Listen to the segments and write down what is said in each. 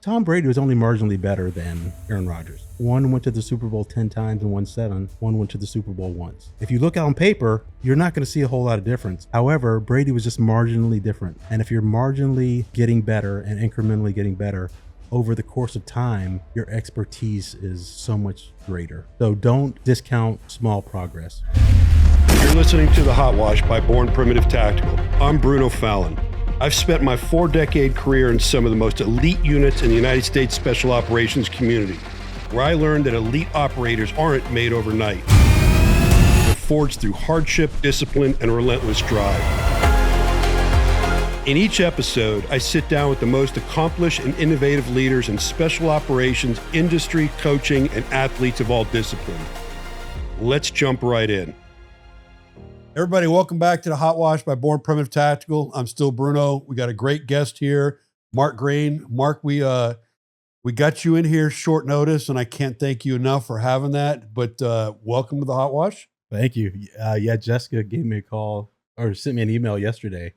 Tom Brady was only marginally better than Aaron Rodgers. One went to the Super Bowl 10 times and won 7. One went to the Super Bowl once. If you look on paper, you're not going to see a whole lot of difference. However, Brady was just marginally different. And if you're marginally getting better and incrementally getting better over the course of time, your expertise is so much greater. So don't discount small progress. You're listening to The Hot Wash by Born Primitive Tactical. I'm Bruno Fallon. I've spent my 4-decade career in some of the most elite units in the United States Special Operations community, where I learned that elite operators aren't made overnight. They're forged through hardship, discipline, and relentless drive. In each episode, I sit down with the most accomplished and innovative leaders in special operations, industry, coaching, and athletes of all disciplines. Let's jump right in. Everybody, welcome back to the Hot Wash by Born Primitive Tactical. I'm still Bruno. We got a great guest here, Mark Greene. Mark, we got you in here short notice, and I can't thank you enough for having that. But welcome to the Hot Wash. Thank you. Yeah, Jessica gave me a call or sent me an email yesterday,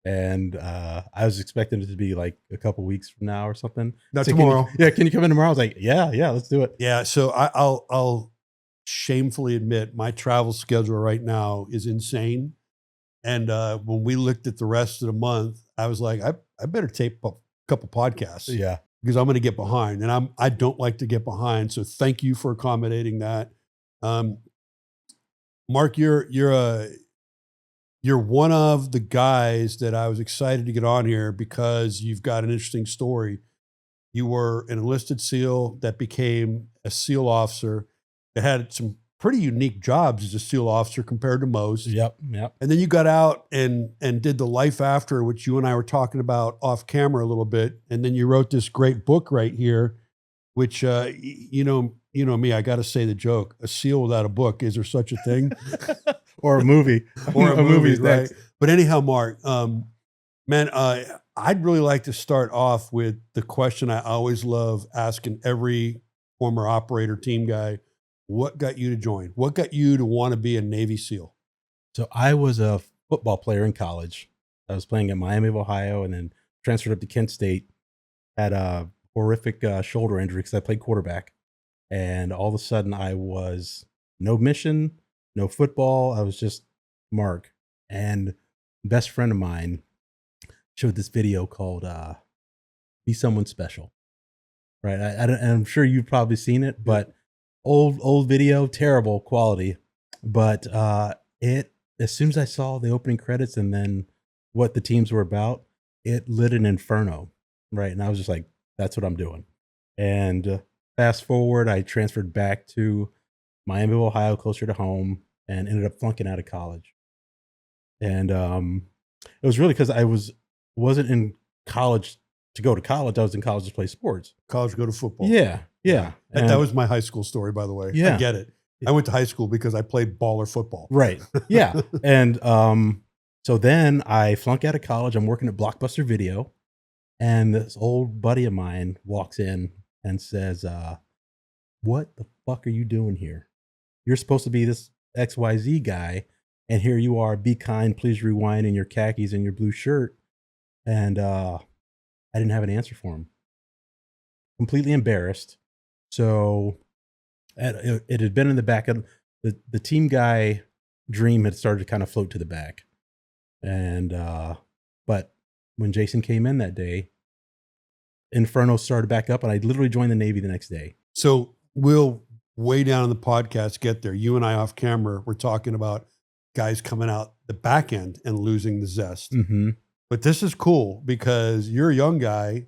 and I was expecting it to be like a couple weeks from now or something. Not so tomorrow. Can you come in tomorrow? I was like, yeah, let's do it. Yeah, so I'll shamefully admit my travel schedule right now is insane. And when we looked at the rest of the month, I was like, I better tape a couple podcasts. Yeah. Because I'm going to get behind, and I don't like to get behind. So thank you for accommodating that. Mark, you're one of the guys that I was excited to get on here because you've got an interesting story. You were an enlisted SEAL that became a SEAL officer that had some pretty unique jobs as a SEAL officer compared to most. Yep. And then you got out and did the life after, which you and I were talking about off camera a little bit. And then you wrote this great book right here, which, you know me, I got to say the joke, a SEAL without a book. Is there such a thing? Or a movie. Or a movie, right? Next. But anyhow, Mark, man, I'd really like to start off with the question I always love asking every former operator team guy. What got you to join? What got you to want to be a Navy SEAL? So I was a football player in college. I was playing at Miami of Ohio and then transferred up to Kent State. Had a horrific shoulder injury because I played quarterback. And all of a sudden I was no mission, no football. I was just Mark. And a best friend of mine showed this video called Be Someone Special. Right. I'm sure you've probably seen it, but old video, terrible quality. But as soon as I saw the opening credits and then what the teams were about, it lit an inferno. Right. And I was just like, that's what I'm doing. And fast forward, I transferred back to Miami, Ohio, closer to home, and ended up flunking out of college. And it was really because I wasn't in college to go to college. I was in college to play sports. College to go to football. Yeah. That was my high school story, by the way. Yeah. I get it. I went to high school because I played baller football. Right. Yeah. And so then I flunk out of college. I'm working at Blockbuster Video. And this old buddy of mine walks in and says, what the fuck are you doing here? You're supposed to be this XYZ guy. And here you are, be kind, please rewind in your khakis and your blue shirt. And I didn't have an answer for him. Completely embarrassed. So it had been in the back of the team guy dream had started to kind of float to the back. And, but when Jason came in that day, Inferno started back up and I literally joined the Navy the next day. So we'll way down in the podcast get there. You and I off camera, we're talking about guys coming out the back end and losing the zest. Mm-hmm. But this is cool because you're a young guy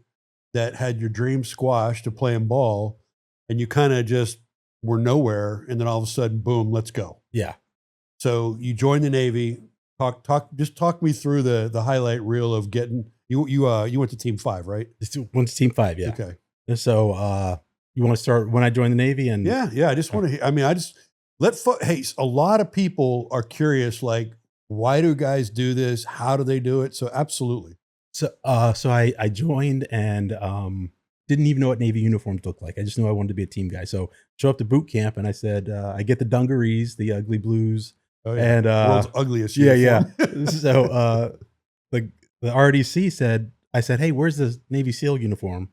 that had your dream squashed to playing ball and you kind of just were nowhere. And then all of a sudden, boom, let's go. Yeah. So you joined the Navy. Talk me through the highlight reel of getting you went to Team 5, right? Went to Team 5. Yeah. Okay. And so you want to start when I joined the Navy? And yeah. I just want to hear, hey, a lot of people are curious, like, why do guys do this? How do they do it? So absolutely. So I joined and didn't even know what Navy uniforms looked like. I just knew I wanted to be a team guy. So show up to boot camp and I said, I get the dungarees, the ugly blues. Oh, yeah. And world's ugliest uniform. Yeah. So the RDC said, I said, hey, where's the Navy SEAL uniform?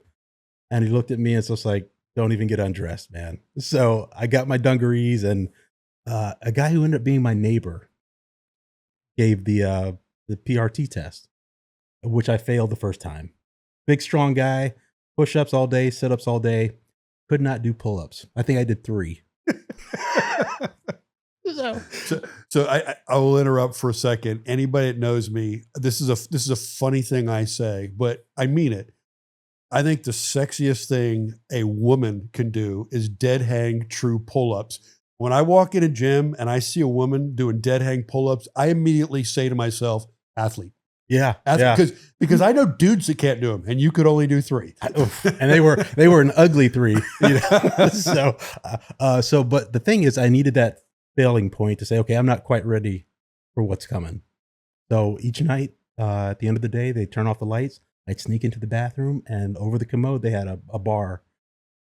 And he looked at me and so it's like, don't even get undressed, man. So I got my dungarees, and a guy who ended up being my neighbor gave the PRT test, which I failed the first time. Big, strong guy, push-ups all day, sit-ups all day. Could not do pull-ups. I think I did 3. So I will interrupt for a second. Anybody that knows me, this is a funny thing I say, but I mean it. I think the sexiest thing a woman can do is dead hang true pull-ups. When I walk in a gym and I see a woman doing dead hang pull-ups, I immediately say to myself, athlete. Yeah. Because I know dudes that can't do them, and you could only do 3. And they were an ugly 3. You know? So, but the thing is, I needed that failing point to say, okay, I'm not quite ready for what's coming. So each night, at the end of the day, they turn off the lights. I'd sneak into the bathroom, and over the commode, they had a bar.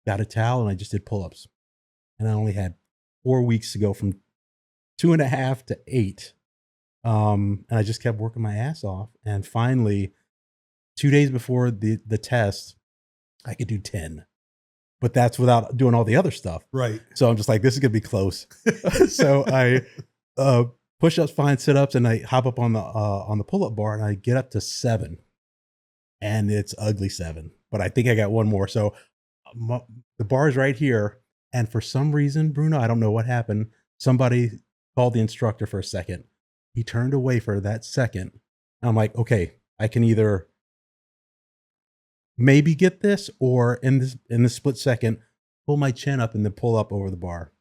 Got a towel, and I just did pull-ups. And I only had 4 weeks to go from 2.5 to 8. And I just kept working my ass off. And finally, 2 days before the test, I could do 10. But that's without doing all the other stuff. Right. So I'm just like, this is going to be close. So I push-ups, fine, sit-ups, and I hop up on the pull-up bar, and I get up to 7. And it's ugly 7. But I think I got one more. So the bar is right here. And for some reason, Bruno, I don't know what happened. Somebody called the instructor for a second. He turned away for that second. And I'm like, okay, I can either maybe get this, or in this split second, pull my chin up and then pull up over the bar.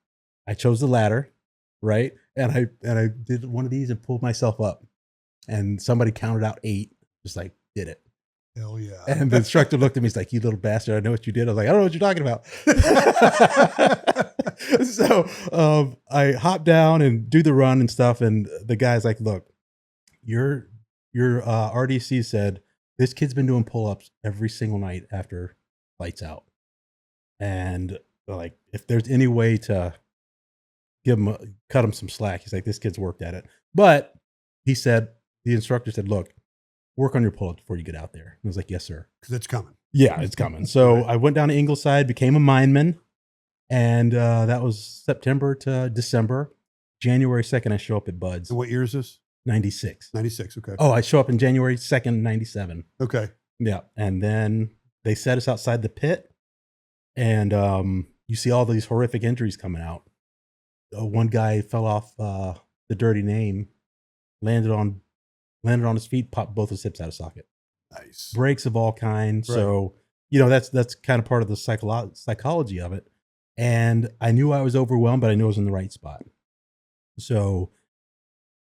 I chose the latter, right? And I did one of these and pulled myself up. And somebody counted out 8, just like, did it. Hell yeah. And the instructor looked at me, he's like, you little bastard, I know what you did. I was like, I don't know what you're talking about. So I hop down and do the run and stuff. And the guy's like, look, your RDC said, this kid's been doing pull-ups every single night after lights out. And like, if there's any way to cut him some slack, he's like, this kid's worked at it. But he said, the instructor said, look, work on your pull-ups before you get out there. And I was like, yes, sir. Because it's coming. Yeah, it's coming. So I went down to Ingleside, became a mineman. And that was September to December. January 2nd, I show up at Bud's. And what year is this? 96. 96, okay. Oh, I show up in January 2nd, 97. Okay. Yeah. And then they set us outside the pit. And you see all these horrific injuries coming out. One guy fell off the dirty name, landed on his feet, popped both his hips out of socket. Nice. Breaks of all kinds. Right. So, that's kind of part of the psychology of it. And I knew I was overwhelmed, but I knew I was in the right spot. So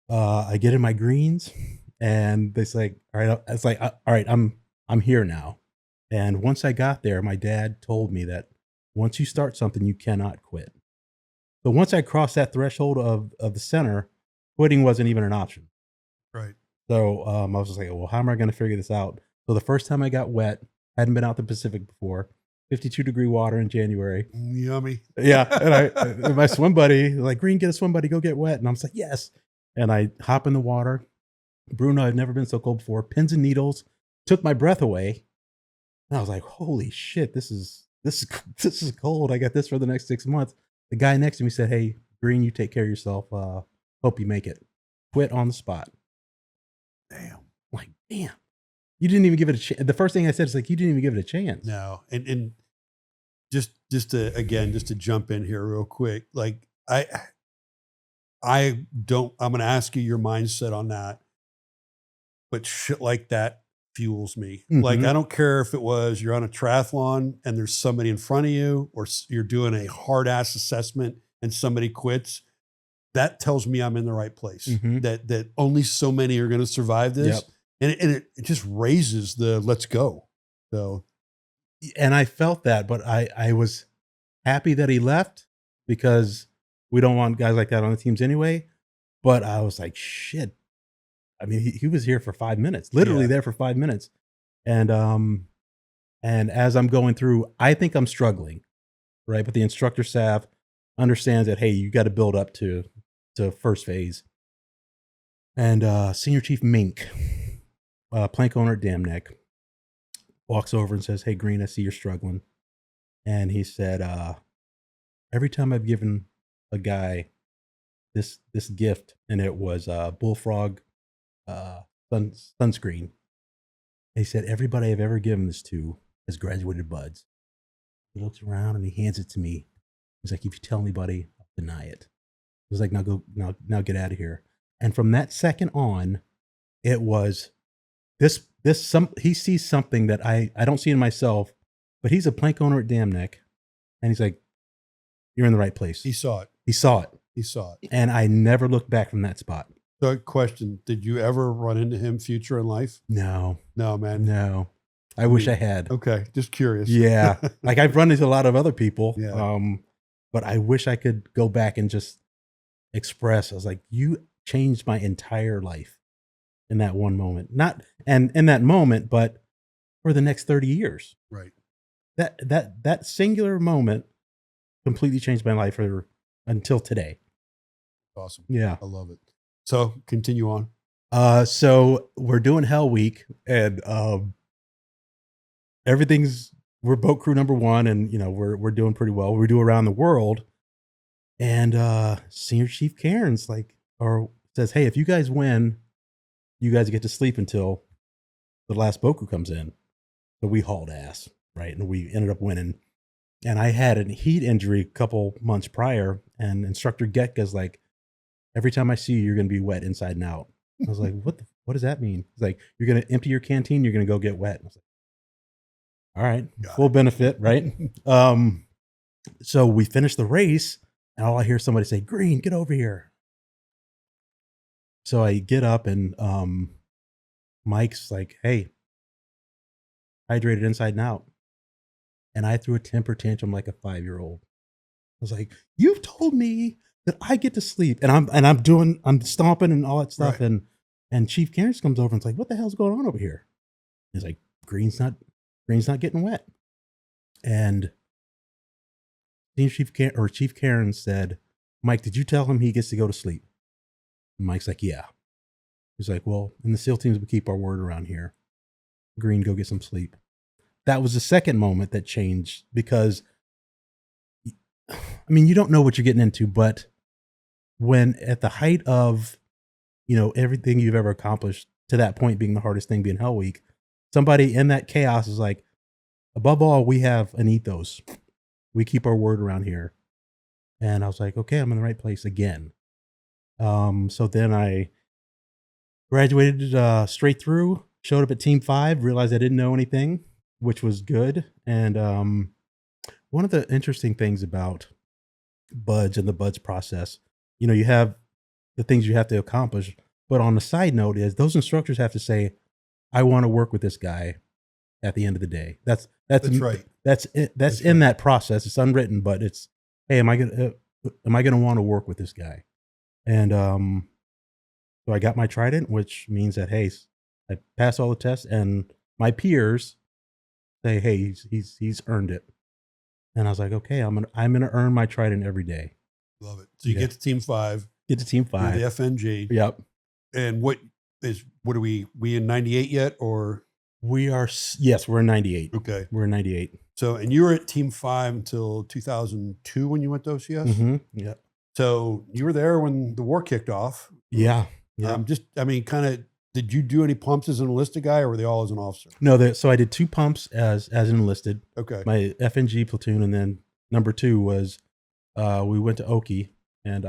I get in my greens, and they say, all right, it's like, all right, I'm here now. And once I got there, my dad told me that once you start something, you cannot quit. So once I crossed that threshold of the center, quitting wasn't even an option. Right. So I was just like, well, how am I going to figure this out? So the first time I got wet, hadn't been out the Pacific before, 52-degree water in January. Yummy. Yeah. And my swim buddy, like, Greene, get a swim buddy, go get wet. And I was like, yes. And I hop in the water. Bruno, I've never been so cold before. Pins and needles took my breath away. And I was like, holy shit, this is cold. I got this for the next 6 months. The guy next to me said, hey, Greene, you take care of yourself. Hope you make it. Quit on the spot. Damn. I'm like, damn. You didn't even give it a chance. The first thing I said is like, you didn't even give it a chance. No. And just to jump in here real quick, like I'm going to ask you your mindset on that, but shit like that fuels me. Mm-hmm. Like, I don't care if it was, you're on a triathlon and there's somebody in front of you, or you're doing a hard ass assessment and somebody quits. That tells me I'm in the right place. Mm-hmm. That only so many are going to survive this. Yep. And it just raises the let's go. So, and I felt that, but I was happy that he left, because we don't want guys like that on the teams anyway. But I was like, shit. I mean, he was here for 5 minutes, literally there for 5 minutes. And as I'm going through, I think I'm struggling, right? But the instructor staff understands that, hey, you got to build up to first phase. And Senior Chief Mink, plank owner at Dam Neck, walks over and says, "Hey, Greene, I see you're struggling." And he said, every time I've given a guy this gift, and it was bullfrog sunscreen. He said, everybody I've ever given this to has graduated buds. He looks around and he hands it to me. He's like, if you tell anybody, I'll deny it. He was like, now get out of here. And from that second on, it was he sees something that I don't see in myself, but he's a plank owner at Dam Neck. And he's like, you're in the right place. He saw it. He saw it. He saw it. And I never looked back from that spot. So question, did you ever run into him future in life? No, man. No. I wish I had. Okay. Just curious. Yeah. Like I've run into a lot of other people. Yeah. But I wish I could go back and just express. I was like, you changed my entire life in that one moment. Not and in that moment, but for the next 30 years. Right. That singular moment completely changed my life until today. Awesome. Yeah. I love it. So continue on. So we're doing Hell Week, and we're boat crew number 1, and we're doing pretty well. We do around the world, and Senior Chief Cairns says, "Hey, if you guys win, you guys get to sleep until the last boat crew comes in." So we hauled ass, right, and we ended up winning. And I had a heat injury a couple months prior, and Instructor Getka's like, every time I see you, you're going to be wet inside and out. I was like, what does that mean? He's like, you're going to empty your canteen, you're going to go get wet. I was like, all right, full benefit, right? So we finished the race, and all I hear somebody say, "Greene, get over here." So I get up, and Mike's like, "Hey, hydrated inside and out." And I threw a temper tantrum like a 5-year-old. I was like, "You've told me that I get to sleep," and I'm stomping and all that stuff. Right. And Chief Cairns comes over and is like, "What the hell's going on over here?" He's like, Greene's not getting wet." And Chief Cairns said, "Mike, did you tell him he gets to go to sleep?" And Mike's like, "Yeah." He's like, "Well, in the SEAL teams, we keep our word around here. Greene, go get some sleep." That was the second moment that changed, because I mean, you don't know what you're getting into, but when at the height of, everything you've ever accomplished to that point being the hardest thing being Hell Week, somebody in that chaos is like, above all, we have an ethos. We keep our word around here. And I was like, okay, I'm in the right place again. So then I graduated straight through, showed up at Team 5, realized I didn't know anything, which was good. And one of the interesting things about BUDS and the BUDS process, you have the things you have to accomplish, but on the side note is those instructors have to say, "I want to work with this guy at the end of the day." That's right. That's in that process. It's unwritten, but it's, hey, am I going to want to work with this guy? And so I got my trident, which means that, hey, I pass all the tests, and my peers say, hey, he's earned it. And I was like, okay, I'm gonna earn my trident every day. Love it. So you get to Team 5. Get to Team 5. You're the FNG. Yep. And what are we in 98 yet, or? Yes, we're in 98. Okay. We're in 98. So, and you were at Team 5 until 2002 when you went to OCS? Mm-hmm. Yeah. So you were there when the war kicked off. Yeah. Yeah. Did you do any pumps as an enlisted guy, or were they all as an officer? No, so I did 2 pumps as an enlisted. Okay. My FNG platoon, and then number 2 was we went to Oki, and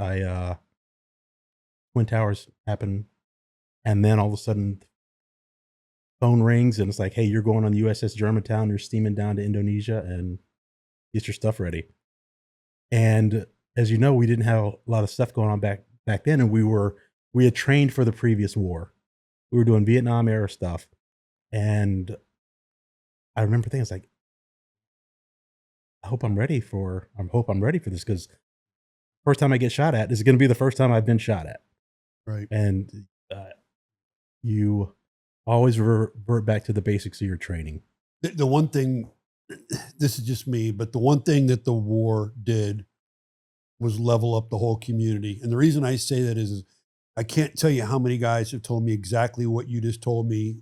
Twin Towers happened, and then all of a sudden phone rings and it's like, hey, you're going on the USS Germantown, you're steaming down to Indonesia, and get your stuff ready. And as you know, we didn't have a lot of stuff going on back then, and we had trained for the previous war. We were doing Vietnam era stuff, and I remember thinking, it's like, I hope I'm ready for this, because first time I get shot at is going to be the first time I've been shot at. Right. And you always revert back to the basics of your training. The one thing, this is just me, but the one thing that the war did was level up the whole community. And the reason I say that is I can't tell you how many guys have told me exactly what you just told me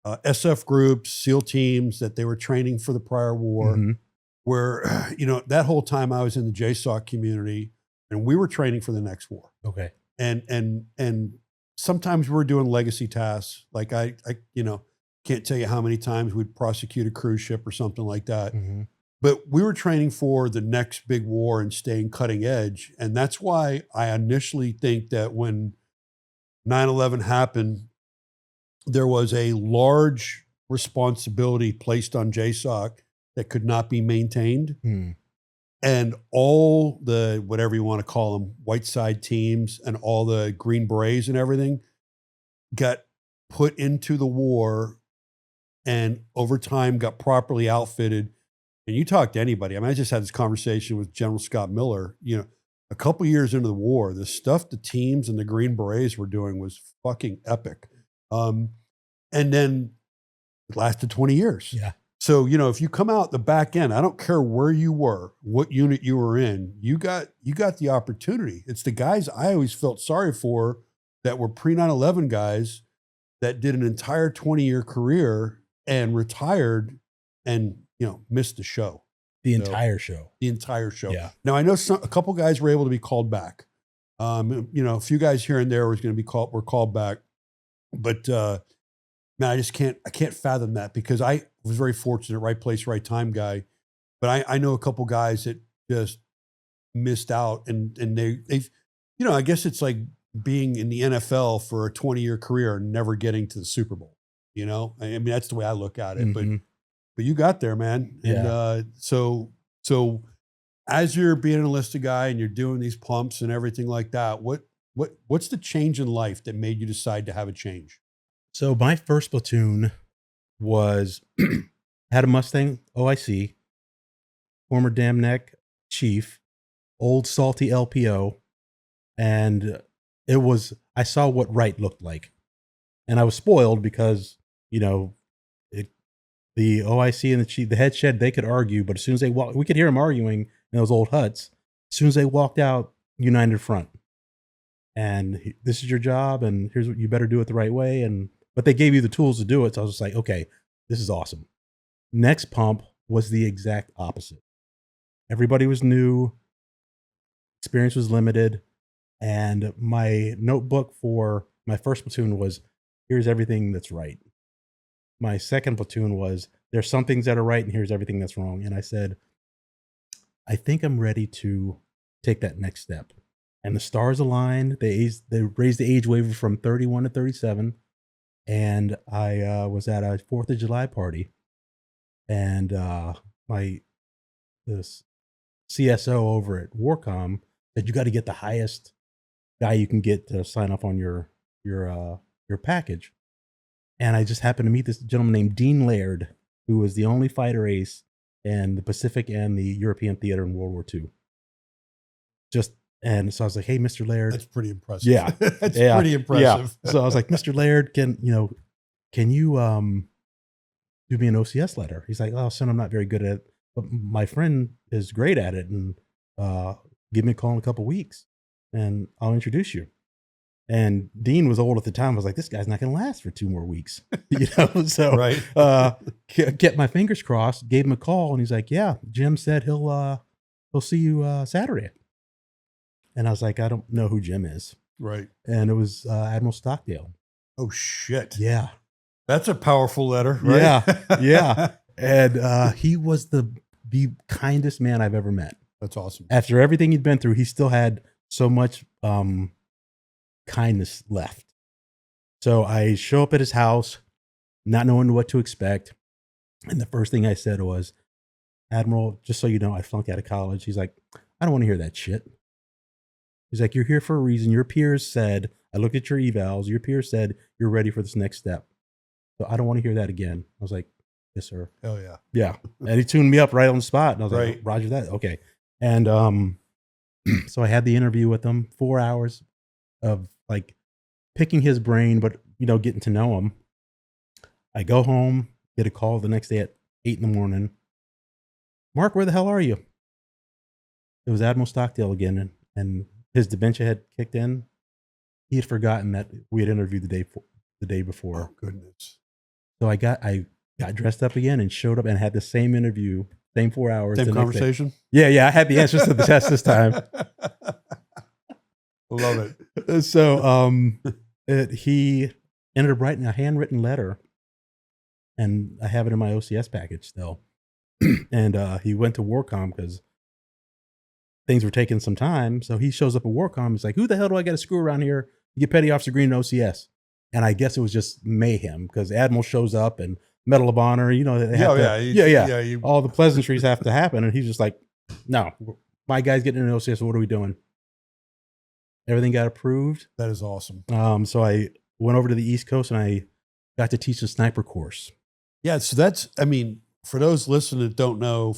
SF groups, SEAL teams that they were training for the prior war, where, you know, that whole time I was in the JSOC community and we were training for the next war. Okay. And sometimes we were doing legacy tasks. Like I, you know, can't tell you how many times we'd prosecute a cruise ship or something like that. But we were training for the next big war and staying cutting edge. And that's why I initially think that when 9/11 happened, there was a large responsibility placed on JSOC that could not be maintained. And all the, whatever you want to call them, white side teams and all the Green Berets and everything got put into the war and over time got properly outfitted. And you talk to anybody. I mean, I just had this conversation with General Scott Miller, you know, a couple years into the war, the stuff the teams and the Green Berets were doing was fucking epic. And then it lasted 20 years. Yeah. So, you know, if you come out the back end, I don't care where you were, what unit you were in, you got the opportunity. It's the guys I always felt sorry for that were pre 9/11 guys that did an entire 20-year career and retired and, you know, missed the show. The entire show. The entire show. Yeah. Now I know a couple guys were able to be called back. You know, a few guys here and there were called back, but man, I can't fathom that because I was very fortunate, right place, right time guy. But I know a couple guys that just missed out and they've, you know, I guess it's like being in the NFL for a 20-year career and never getting to the Super Bowl. You know, I mean, that's the way I look at it, but you got there, man. And so as you're being an enlisted guy and you're doing these pumps and everything like that, what's the change in life that made you decide to have a change? So my first platoon was had a Mustang OIC, former Dam Neck chief, old salty LPO, and I saw what right looked like, and I was spoiled because, you know, the OIC and the chief, the head shed, they could argue, but as soon as they walked, we could hear them arguing in those old huts. As soon as they walked out, united front, and this is your job, and here's what you better do it the right way, but they gave you the tools to do it. So I was just like, okay, this is awesome. Next pump was the exact opposite. Everybody was new, experience was limited, and my notebook for my first platoon was, here's everything that's right. My second platoon was, there's some things that are right and here's everything that's wrong. And I said, I think I'm ready to take that next step. And the stars aligned. They raised the age waiver from 31 to 37. And I was at a 4th of July party. And the CSO over at Warcom said, you got to get the highest guy you can get to sign off on your package. And I just happened to meet this gentleman named Dean Laird, who was the only fighter ace in the Pacific and the European theater in World War II. And so I was like, hey, Mr. Laird. That's pretty impressive. Yeah. That's pretty impressive. Yeah. So I was like, Mr. Laird, can you do me an OCS letter? He's like, oh, son, I'm not very good at it, but my friend is great at it. And give me a call in a couple weeks and I'll introduce you. And Dean was old at the time. I was like, this guy's not going to last for 2 more weeks, you know? So, right. Get my fingers crossed, gave him a call and he's like, yeah, Jim said he'll see you Saturday. And I was like, I don't know who Jim is. Right. And it was Admiral Stockdale. Oh shit. Yeah. That's a powerful letter, right? Yeah. Yeah. And he was the kindest man I've ever met. That's awesome. After everything he'd been through, he still had so much kindness left. So I show up at his house, not knowing what to expect. And the first thing I said was, Admiral, just so you know, I flunked out of college. He's like, I don't want to hear that shit. He's like, you're here for a reason. Your peers said, I looked at your evals. Your peers said, you're ready for this next step. So I don't want to hear that again. I was like, yes, sir. Hell yeah. Yeah. And he tuned me up right on the spot. And I was right. like, Roger that. Okay. And so I had the interview with him, 4 hours of like picking his brain, but, you know, getting to know him. I go home, get a call the next day at 8 a.m. Mark, where the hell are you? It was Admiral Stockdale again. And his dementia had kicked in. He had forgotten that we had interviewed the day before. Oh, goodness. So I got dressed up again and showed up and had the same interview, same 4 hours. Same the next day. conversation? Yeah. I had the answers to the test this time. Love it. So he ended up writing a handwritten letter, and I have it in my OCS package still. And he went to Warcom because things were taking some time. So he shows up at Warcom. He's like, "Who the hell do I got to screw around here? You get Petty Officer Greene in OCS." And I guess it was just mayhem because Admiral shows up and Medal of Honor. You know, they have all the pleasantries have to happen, and he's just like, "No, my guy's getting in OCS. What are we doing?" Everything got approved. That is awesome. So I went over to the East Coast and I got to teach the sniper course. Yeah. So that's, I mean, for those listening that don't know,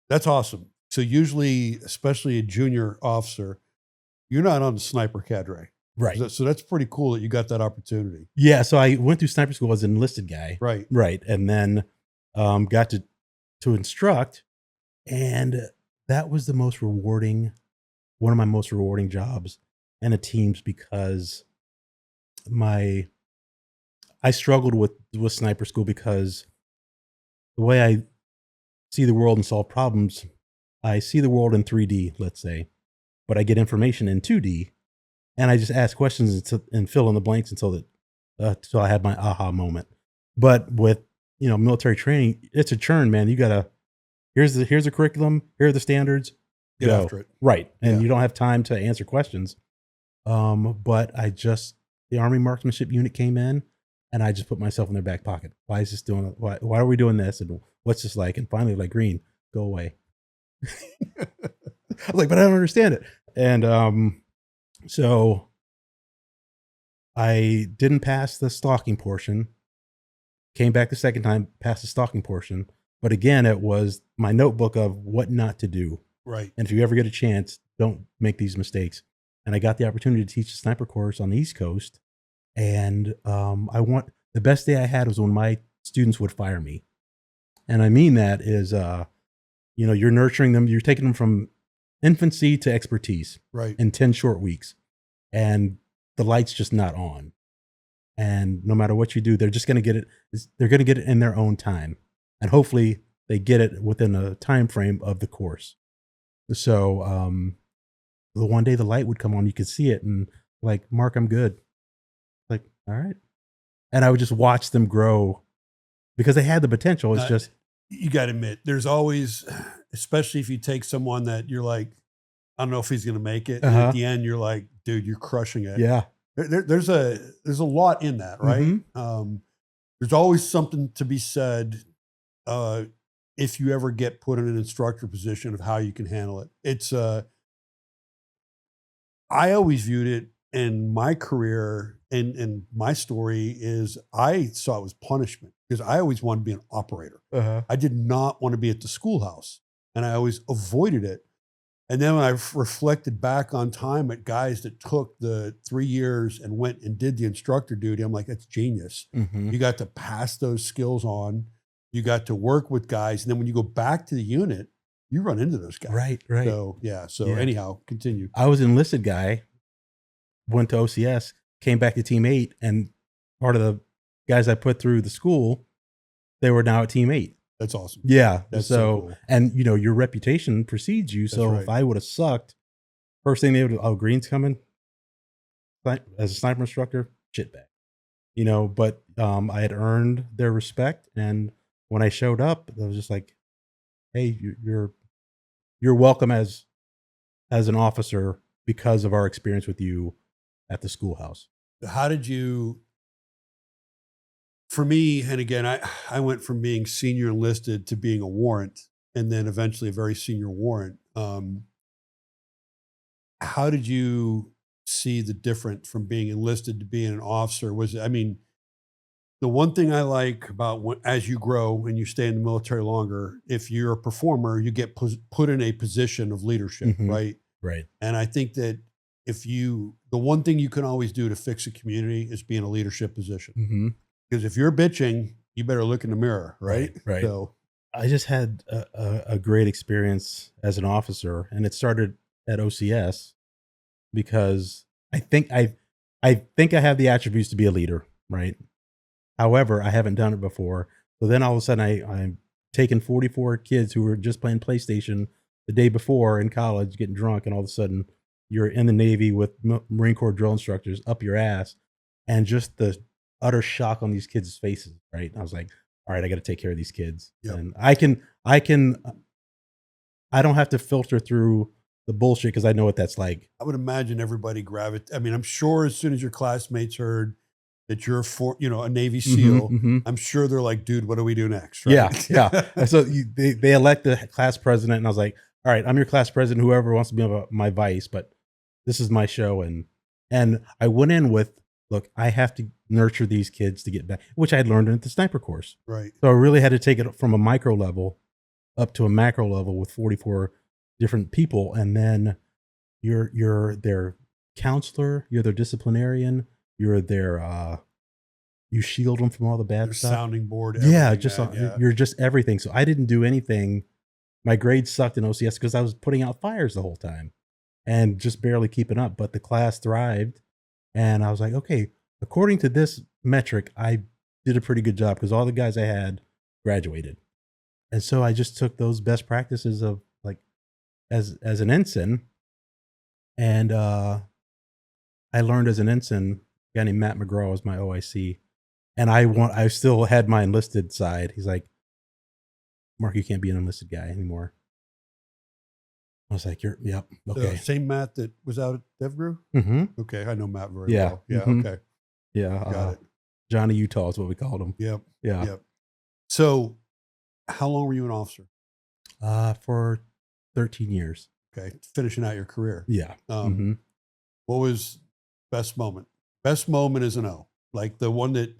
that's awesome. So usually, especially a junior officer, you're not on the sniper cadre. Right. So that's pretty cool that you got that opportunity. Yeah. So I went through sniper school as an enlisted guy. Right. Right. And then got to instruct. And that was the most rewarding, one of my most rewarding jobs and the teams, because I struggled with sniper school because the way I see the world and solve problems, I see the world in 3D, let's say, but I get information in 2D, and I just ask questions and fill in the blanks until I had my aha moment. But with military training, it's a churn, man. You gotta here's the curriculum, here are the standards, get after it, right? And you don't have time to answer questions. But the Army Marksmanship unit came in, and I just put myself in their back pocket. Why is this doing? Why are we doing this? And what's this like? And finally, like, Greene, go away. I was like, but I don't understand it. And so I didn't pass the stalking portion. Came back the second time, passed the stalking portion. But again, it was my notebook of what not to do. Right. And if you ever get a chance, don't make these mistakes. And I got the opportunity to teach the sniper course on the East Coast. And the best day I had was when my students would fire me. And I mean that is, you're nurturing them. You're taking them from infancy to expertise, right, in 10 short weeks. And the light's just not on. And no matter what you do, they're just going to get it. They're going to get it in their own time. And hopefully they get it within a time frame of the course. So the one day the light would come on, you could see it, and like, "Mark, I'm good." Like, all right. And I would just watch them grow because they had the potential. It's just, you got to admit, there's always, especially if you take someone that you're like, I don't know if he's going to make it. And at the end, you're like, dude, you're crushing it. Yeah. There's a lot in that, right? Mm-hmm. There's always something to be said if you ever get put in an instructor position of how you can handle it. It's I always viewed it in my career, and my story is I saw it was punishment because I always wanted to be an operator. I did not want to be at the schoolhouse, and I always avoided it. And then when I reflected back on time at guys that took the 3 years and went and did the instructor duty, I'm like, that's genius. Mm-hmm. You got to pass those skills on. You got to work with guys. And then when you go back to the unit, you run into those guys. Right. So, anyhow, continue. I was an enlisted guy, went to OCS, came back to Team 8, and part of the guys I put through the school, they were now at Team 8. That's awesome. Yeah. That's so cool. And your reputation precedes you. So if I would have sucked, first thing they would, Greene's coming as a sniper instructor, shit bag. But I had earned their respect, and when I showed up, I was just like, "Hey, you're welcome as an officer because of our experience with you at the schoolhouse." How did you? For me, and again, I went from being senior enlisted to being a warrant, and then eventually a very senior warrant. How did you see the difference from being enlisted to being an officer? The one thing I like about as you grow and you stay in the military longer, if you're a performer, you get put in a position of leadership, Mm-hmm. right? Right. And I think that the one thing you can always do to fix a community is be in a leadership position. Mm-hmm. Because if you're bitching, you better look in the mirror, right? Right. So I just had a great experience as an officer, and it started at OCS because I think I have the attributes to be a leader, right? However, I haven't done it before. So then all of a sudden I'm taking 44 kids who were just playing PlayStation the day before in college, getting drunk, and all of a sudden you're in the Navy with Marine Corps drill instructors up your ass, and just the utter shock on these kids' faces, right? I was like, all right, I got to take care of these kids. Yep. And I don't have to filter through the bullshit because I know what that's like. I would imagine everybody I mean, I'm sure as soon as your classmates heard that you're a Navy SEAL, I'm sure they're like, dude, what do we do next? Right? Yeah. And so they elect the class president, and I was like, all right, I'm your class president, whoever wants to be my vice, but this is my show. And I went in with, look, I have to nurture these kids to get back, which I had learned at the sniper course. Right. So I really had to take it from a micro level up to a macro level with 44 different people. And then you're their counselor, you're their disciplinarian, you're their, you shield them from all the bad stuff. Sounding board. Yeah. You're just everything. So I didn't do anything. My grades sucked in OCS because I was putting out fires the whole time and just barely keeping up, but the class thrived. And I was like, okay, according to this metric, I did a pretty good job because all the guys I had graduated. And so I just took those best practices of like, as an ensign. And I learned as an ensign, a guy named Matt McGraw was my OIC. And I still had my enlisted side. He's like, Mark, you can't be an enlisted guy anymore. I was like, yep. Okay. Same Matt that was out at DevGrew? Mm-hmm. Okay. I know Matt very well. Yeah. Mm-hmm. Okay. Yeah. Got it. Johnny Utah is what we called him. Yep. Yeah. Yep. So how long were you an officer? For 13 years. Okay. Finishing out your career. Yeah. What was best moment? Best moment is an O. Like the one that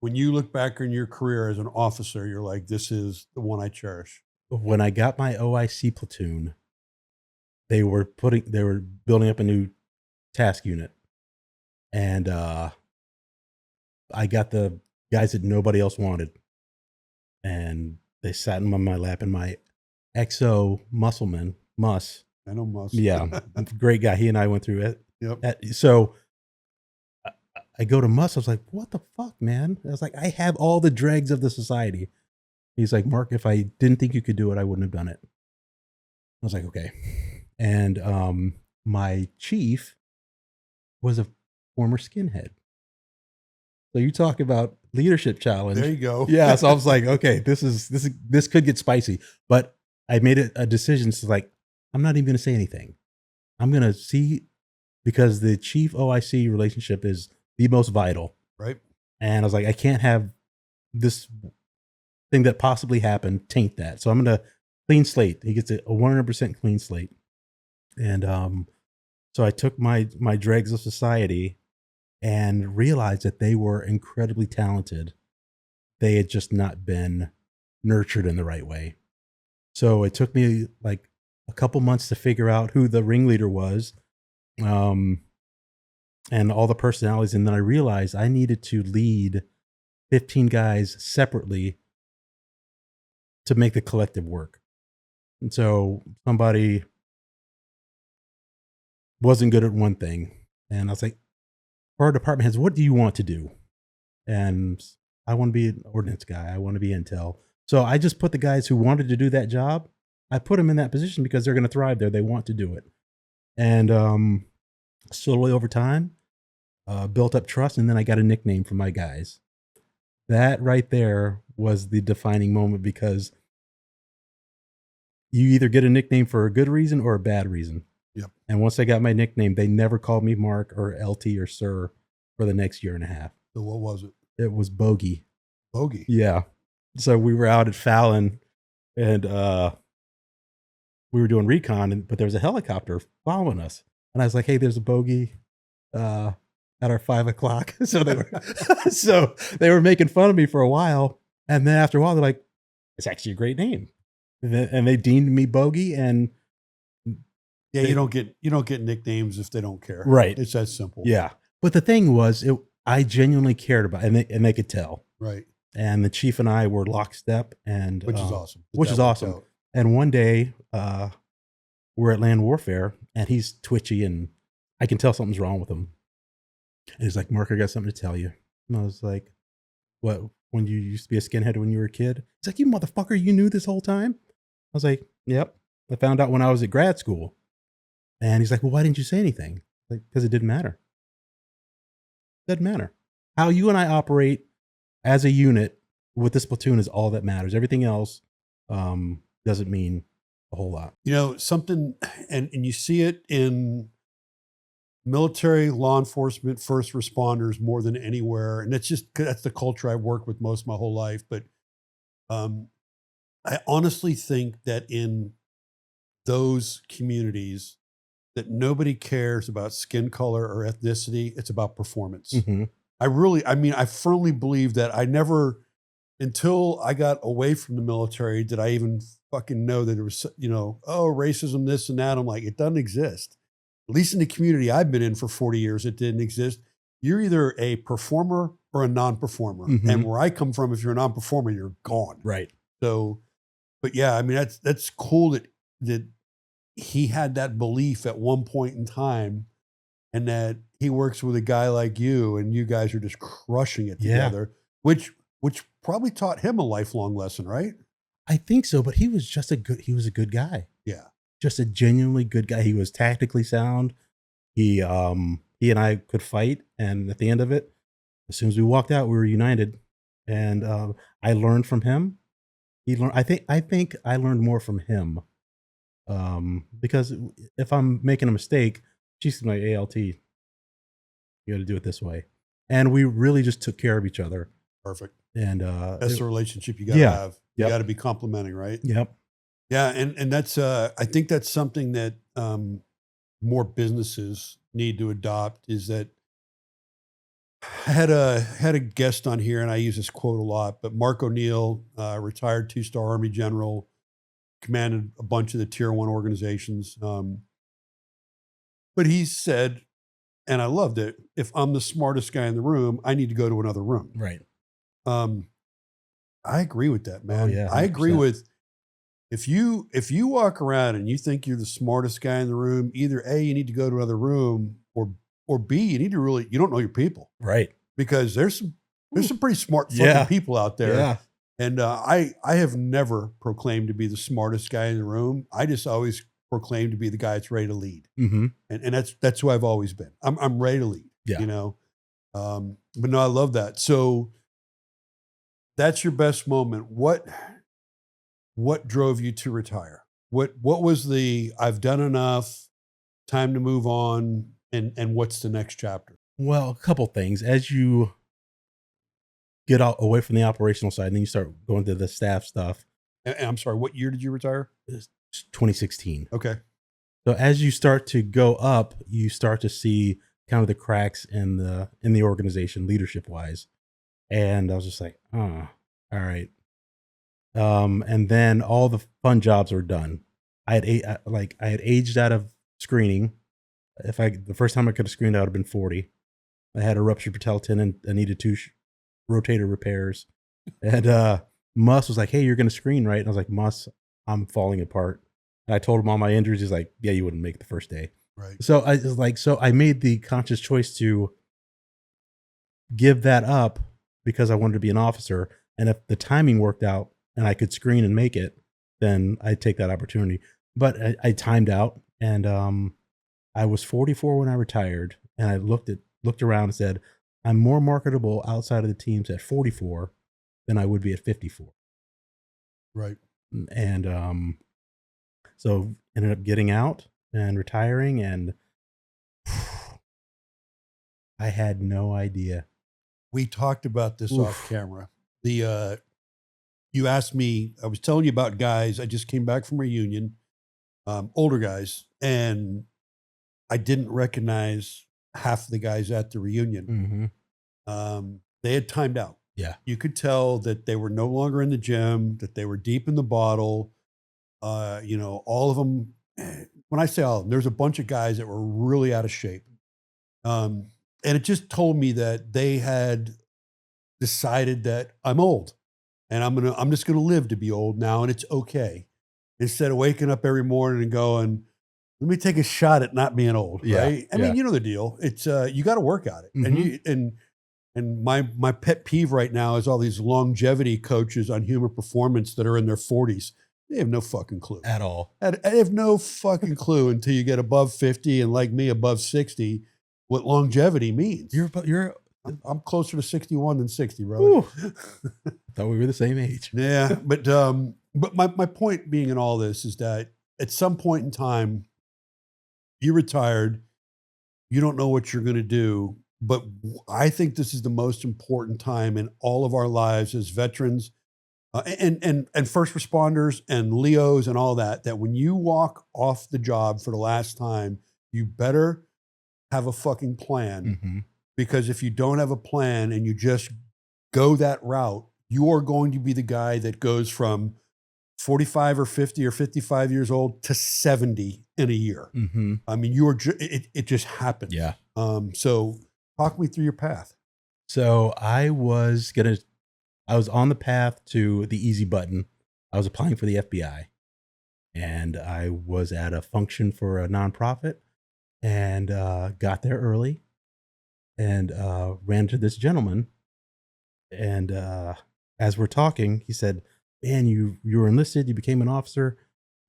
when you look back on your career as an officer, you're like, this is the one I cherish. When I got my OIC platoon, they were building up a new task unit. And I got the guys that nobody else wanted. And they sat on my lap, and my XO muscleman, Mus. I know Mus. Yeah. Great guy. He and I went through it. Yep. So I go to Mus. I was like, what the fuck, man? I was like, I have all the dregs of the society. He's like, Mark, if I didn't think you could do it, I wouldn't have done it. I was like, okay. And my chief was a former skinhead. So you talk about leadership challenge. There you go. Yeah. So I was like, okay, this could get spicy. But I made a decision to like, I'm not even going to say anything. I'm going to see, because the chief OIC relationship is the most vital. Right. And I was like, I can't have this thing that possibly happened taint that. So I'm going to clean slate. He gets a 100% clean slate. And so I took my dregs of society and realized that they were incredibly talented. They had just not been nurtured in the right way. So it took me like a couple months to figure out who the ringleader was, and all the personalities. And then I realized I needed to lead 15 guys separately to make the collective work. And so somebody wasn't good at one thing. And I was like, for our department heads, what do you want to do? And I want to be an ordnance guy. I want to be intel. So I just put the guys who wanted to do that job, I put them in that position because they're going to thrive there. They want to do it. And slowly over time, built up trust. And then I got a nickname for my guys. That right there was the defining moment, because you either get a nickname for a good reason or a bad reason. Yep. And once I got my nickname, they never called me Mark or LT or Sir for the next year and a half. So what was it? It was Bogey. Bogey. Yeah. So we were out at Fallon, and we were doing recon, but there was a helicopter following us. And I was like, hey, there's a Bogey at our 5 o'clock. So they were making fun of me for a while. And then after a while, they're like, it's actually a great name. And they deemed me Bogey. And yeah, you don't get nicknames if they don't care. Right. It's that simple. Yeah. But the thing was, I genuinely cared about it, and they could tell. Right. And the chief and I were lockstep, and which is awesome. Which is awesome. And one day, we're at land warfare, and he's twitchy, and I can tell something's wrong with him. And he's like, Mark, I got something to tell you. And I was like, what, when you used to be a skinhead when you were a kid? He's like, you motherfucker, you knew this whole time? I was like, yep. I found out when I was at grad school. And he's like, well, why didn't you say anything? Like, because it didn't matter. Doesn't matter. How you and I operate as a unit with this platoon is all that matters. Everything else doesn't mean a whole lot. You know, something, and you see it in military, law enforcement, first responders more than anywhere. And that's the culture I've worked with most of my whole life. But I honestly think that in those communities that nobody cares about skin color or ethnicity. It's about performance. Mm-hmm. I firmly believe that. I never, until I got away from the military, did I even fucking know that there was, racism, this and that. I'm like, it doesn't exist. At least in the community I've been in for 40 years, it didn't exist. You're either a performer or a non-performer. Mm-hmm. And where I come from, if you're a non-performer, you're gone. Right. So, but yeah, I mean, that's cool that he had that belief at one point in time, and that he works with a guy like you, and you guys are just crushing it together, which probably taught him a lifelong lesson, right? I think so, but he was a good guy. Yeah. Just a genuinely good guy. He was tactically sound. He and I could fight, and at the end of it, as soon as we walked out, we were united. And I learned from him. I think I learned more from him. Because if I'm making a mistake, she's like, ALT, you got to do it this way. And we really just took care of each other. Perfect. And that's the relationship you got to have. You got to be complimenting, right? Yep. Yeah. And that's, I think that's something that more businesses need to adopt, is that I had a guest on here, and I use this quote a lot, but Mark O'Neill, retired 2-star Army general, commanded a bunch of the tier 1 organizations. But he said, and I loved it, if I'm the smartest guy in the room, I need to go to another room. Right. I agree with that, man. Oh, yeah, I agree with, if you walk around and you think you're the smartest guy in the room, either A, you need to go to another room, or B, you need to you don't know your people. Right. Because there's some pretty smart fucking people out there. Yeah. And I have never proclaimed to be the smartest guy in the room. I just always proclaimed to be the guy that's ready to lead. Mm-hmm. And that's who I've always been. I'm ready to lead. Yeah. But no, I love that. So that's your best moment. What drove you to retire? What was the I've done enough, time to move on, and what's the next chapter? Well, a couple things. As you get out away from the operational side, and then you start going to the staff stuff. And I'm sorry, what year did you retire? 2016. Okay. So as you start to go up, you start to see kind of the cracks in the organization, leadership wise. And I was just like, all right. And then all the fun jobs were done. I had aged out of screening. The first time I could have screened, I would have been 40. I had a ruptured patella tendon. I needed 2 rotator repairs. And Muss was like, hey, you're going to screen, right? And I was like, Muss, I'm falling apart. And I told him all my injuries. He's like, yeah, you wouldn't make the first day. Right. So I was like, so I made the conscious choice to give that up because I wanted to be an officer. And if the timing worked out and I could screen and make it, then I'd take that opportunity. But I timed out, and I was 44 when I retired, and I looked around and said, I'm more marketable outside of the teams at 44 than I would be at 54. Right. And so ended up getting out and retiring, and I had no idea. We talked about this off camera. You asked me, I was telling you about guys. I just came back from a reunion, older guys, and I didn't recognize half the guys at the reunion. Mm-hmm. They had timed out. Yeah. You could tell that they were no longer in the gym, that they were deep in the bottle. All of them, when I say all of them, there's a bunch of guys that were really out of shape. And it just told me that they had decided that I'm old, and I'm just going to live to be old now. And it's okay. Instead of waking up every morning and going, let me take a shot at not being old. Yeah, right. I mean, you know the deal. It's, you got to work at it. Mm-hmm. And And my pet peeve right now is all these longevity coaches on human performance that are in their 40s. They have no fucking clue. At all. I have no fucking clue until you get above 50 and, like me, above 60, what longevity means. I'm closer to 61 than 60, brother. Thought we were the same age. Yeah, but my point being in all this is that at some point in time, you're retired, you don't know what you're going to do, but I think this is the most important time in all of our lives as veterans and first responders and Leos and all that, that when you walk off the job for the last time, you better have a fucking plan, because if you don't have a plan and you just go that route, you are going to be the guy that goes from 45 or 50 or 55 years old to 70 in a year. I mean, it just happens. Yeah. So talk me through your path. So I was on the path to the easy button. I was applying for the FBI, and I was at a function for a nonprofit, and got there early, and ran to this gentleman. And as we're talking, he said, "Man, you were enlisted, you became an officer,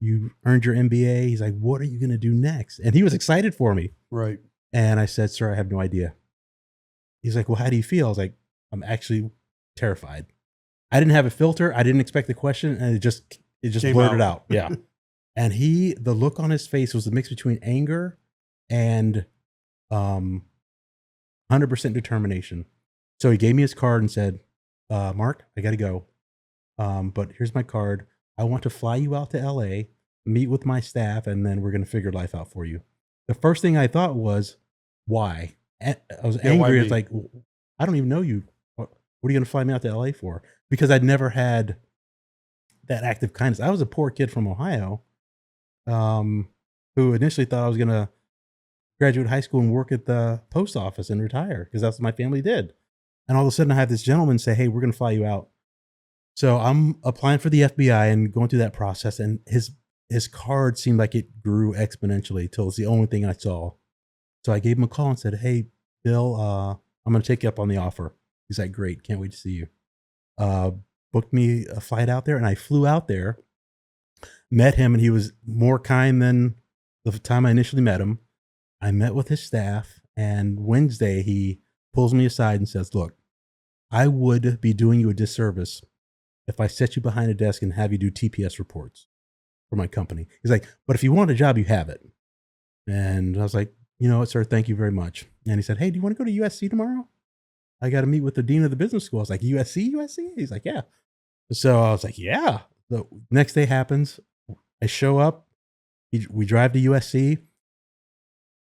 you earned your MBA." He's like, "What are you going to do next?" And he was excited for me. Right. And I said, "Sir, I have no idea." He's like, "Well, how do you feel?" I was like, "I'm actually terrified." I didn't have a filter. I didn't expect the question, and it just blurted out. Yeah. And the look on his face was a mix between anger and 100% determination. So he gave me his card and said, "Mark, I got to go. But here's my card. I want to fly you out to LA, meet with my staff, and then we're going to figure life out for you." The first thing I thought was, why? I was angry. It's like, I don't even know you. What are you going to fly me out to LA for? Because I'd never had that act of kindness. I was a poor kid from Ohio, who initially thought I was going to graduate high school and work at the post office and retire, because that's what my family did. And all of a sudden I have this gentleman say, "Hey, we're going to fly you out." So I'm applying for the FBI and going through that process, and his card seemed like it grew exponentially till it's the only thing I saw. So I gave him a call and said, "Hey, Bill, I'm going to take you up on the offer." He's like, "Great, can't wait to see you." Booked me a flight out there, and I flew out there, met him, and he was more kind than the time I initially met him. I met with his staff, and Wednesday he pulls me aside and says, "Look, I would be doing you a disservice if I set you behind a desk and have you do TPS reports for my company." He's like, "But if you want a job, you have it." And I was like, "You know what, sir, thank you very much." And he said, "Hey, do you want to go to USC tomorrow? I got to meet with the dean of the business school." I was like, USC? He's like, "Yeah." So I was like, "Yeah." The next day happens. I show up. We drive to USC.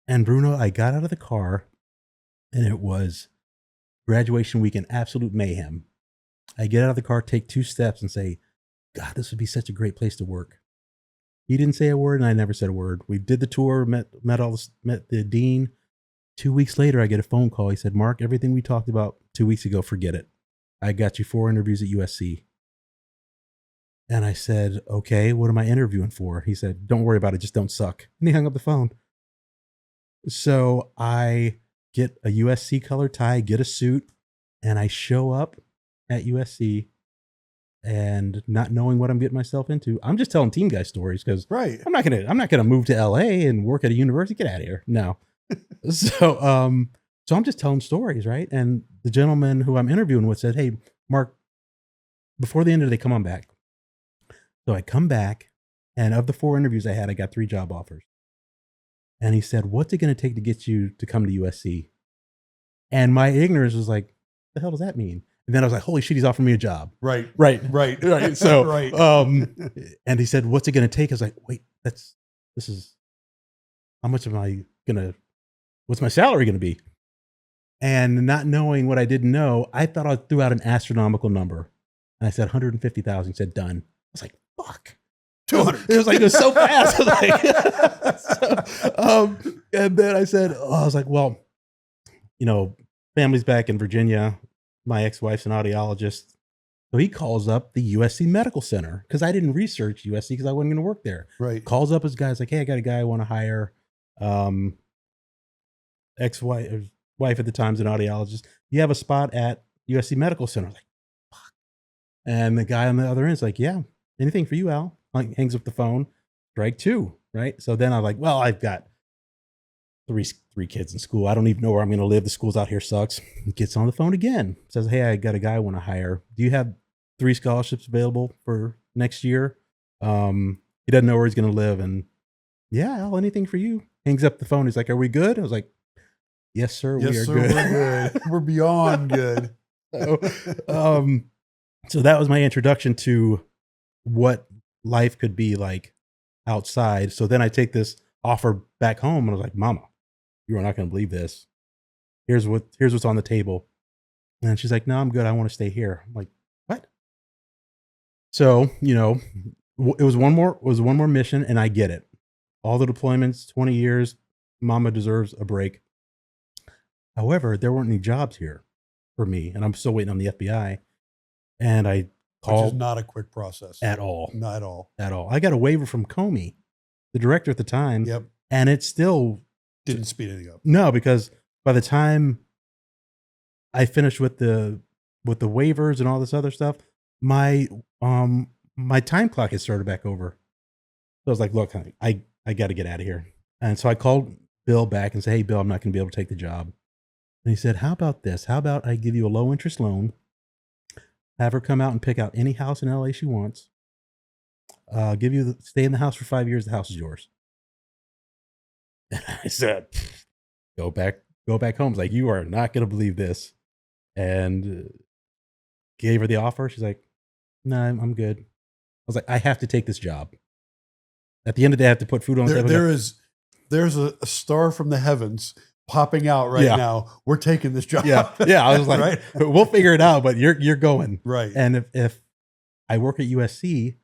And Bruno, I got out of the car, and it was graduation weekend, absolute mayhem. I get out of the car, take 2 steps, and say, "God, this would be such a great place to work." He didn't say a word, and I never said a word. We did the tour, met the dean. 2 weeks later, I get a phone call. He said, "Mark, everything we talked about 2 weeks ago, forget it. I got you 4 interviews at USC." And I said, "Okay, what am I interviewing for?" He said, "Don't worry about it. Just don't suck." And he hung up the phone. So I get a USC color tie, get a suit, and I show up at USC, and not knowing what I'm getting myself into. I'm just telling team guy stories, because right. I'm not gonna move to LA and work at a university. Get out of here. No. So I'm just telling stories, right? And the gentleman who I'm interviewing with said, "Hey, Mark, before the end of the day, come on back." So I come back, and of the 4 interviews I had, I got 3 job offers. And he said, "What's it going to take to get you to come to USC?" And my ignorance was like, "The hell does that mean?" And then I was like, "Holy shit, he's offering me a job." Right. So, right. And he said, "What's it going to take?" I was like, "Wait, this is, how much am I what's my salary going to be?" And not knowing what I didn't know, I thought I threw out an astronomical number. And I said, 150,000. He said, "Done." I was like, "Fuck." 200. It was so fast. And then I said, I was like, "Well, family's back in Virginia. My ex-wife's an audiologist." So he calls up the USC Medical Center, because I didn't research USC because I wasn't going to work there. Right. Calls up his guy's like, "Hey, I got a guy I want to hire." Wife at the time's an audiologist. you have a spot at USC Medical Center. Like, fuck. And the guy on the other end is like, yeah, anything for you, Al. Like, hangs up the phone. Drag 2, right? So then I'm like, well, I've got three kids in school. I don't even know where I'm going to live. The school's out here sucks. He gets on the phone again. Says, hey, I got a guy I want to hire. Do you have 3 scholarships available for next year? He doesn't know where he's going to live. And yeah, Al, anything for you. Hangs up the phone. He's like, are we good? I was like, yes, sir. Yes, we are sir, good. we're good. We're beyond good. So that was my introduction to what life could be like outside. So then I take this offer back home and I was like, Mama, you are not going to believe this. Here's what's on the table. And she's like, no, I'm good. I want to stay here. I'm like, what? So, it was one more mission, and I get it. All the deployments, 20 years, Mama deserves a break. However, there weren't any jobs here for me, and I'm still waiting on the FBI. And I called. Which is not a quick process. At all. Not at all. At all. I got a waiver from Comey, the director at the time. Yep. And it still didn't speed anything up. No, because by the time I finished with the waivers and all this other stuff, my time clock had started back over. So I was like, look, honey, I got to get out of here. And so I called Bill back and said, hey, Bill, I'm not going to be able to take the job. And he said, how about this? How about I give you a low interest loan, have her come out and pick out any house in LA she wants, stay in the house for 5 years. The house is yours. And I said, go back home. It's like, you are not going to believe this. And gave her the offer. She's like, no, I'm good. I was like, I have to take this job. At the end of the day, I have to put food on the table. There's a star from the heavens popping out right now. We're taking this job. Yeah. I was like, right? We'll figure it out, but you're going. Right. And if I work at USC,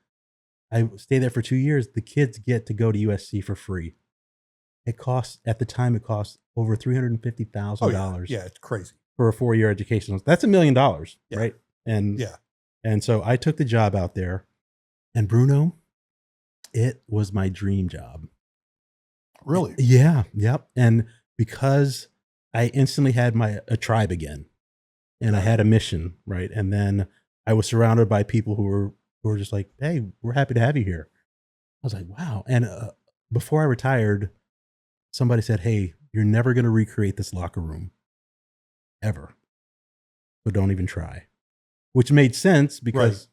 I stay there for 2 years, the kids get to go to USC for free. It costs over $350,000. Yeah, it's crazy. For a 4-year education. That's $1 million, right? And so I took the job out there, and Bruno, it was my dream job. Really? Yeah. Yep. And because I instantly had a tribe again, and I had a mission, right? And then I was surrounded by people who were just like, hey, we're happy to have you here. I was like, wow. And before I retired, somebody said, hey, you're never going to recreate this locker room ever. So don't even try. Which made sense because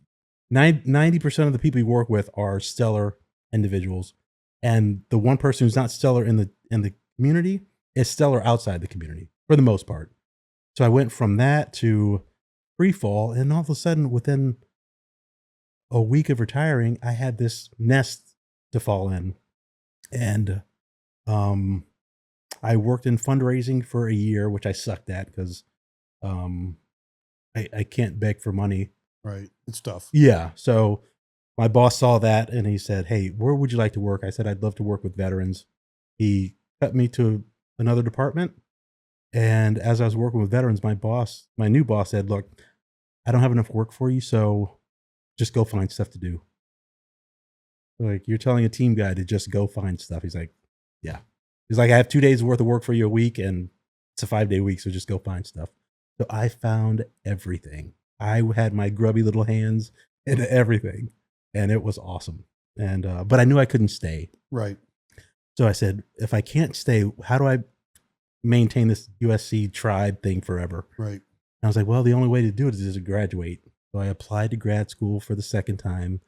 90% of the people you work with are stellar individuals. And the one person who's not stellar in the community is stellar outside the community for the most part. So I went from that to free fall, and all of a sudden within a week of retiring, I had this nest to fall in. And I worked in fundraising for a year, which I sucked at because I can't beg for money. Right. It's tough. Yeah. So my boss saw that and he said, hey, where would you like to work? I said, I'd love to work with veterans. He cut me to another department. And as I was working with veterans, my new boss said, look, I don't have enough work for you, so just go find stuff to do. Like, you're telling a team guy to just go find stuff. He's like, yeah. He's like, I have 2 days worth of work for you a week, and it's a 5-day week, so just go find stuff. So I found everything. I had my grubby little hands into everything, and it was awesome. And but I knew I couldn't stay. Right. So I said, if I can't stay, how do I maintain this USC tribe thing forever? Right. And I was like, well, the only way to do it is to graduate. So I applied to grad school for the second time.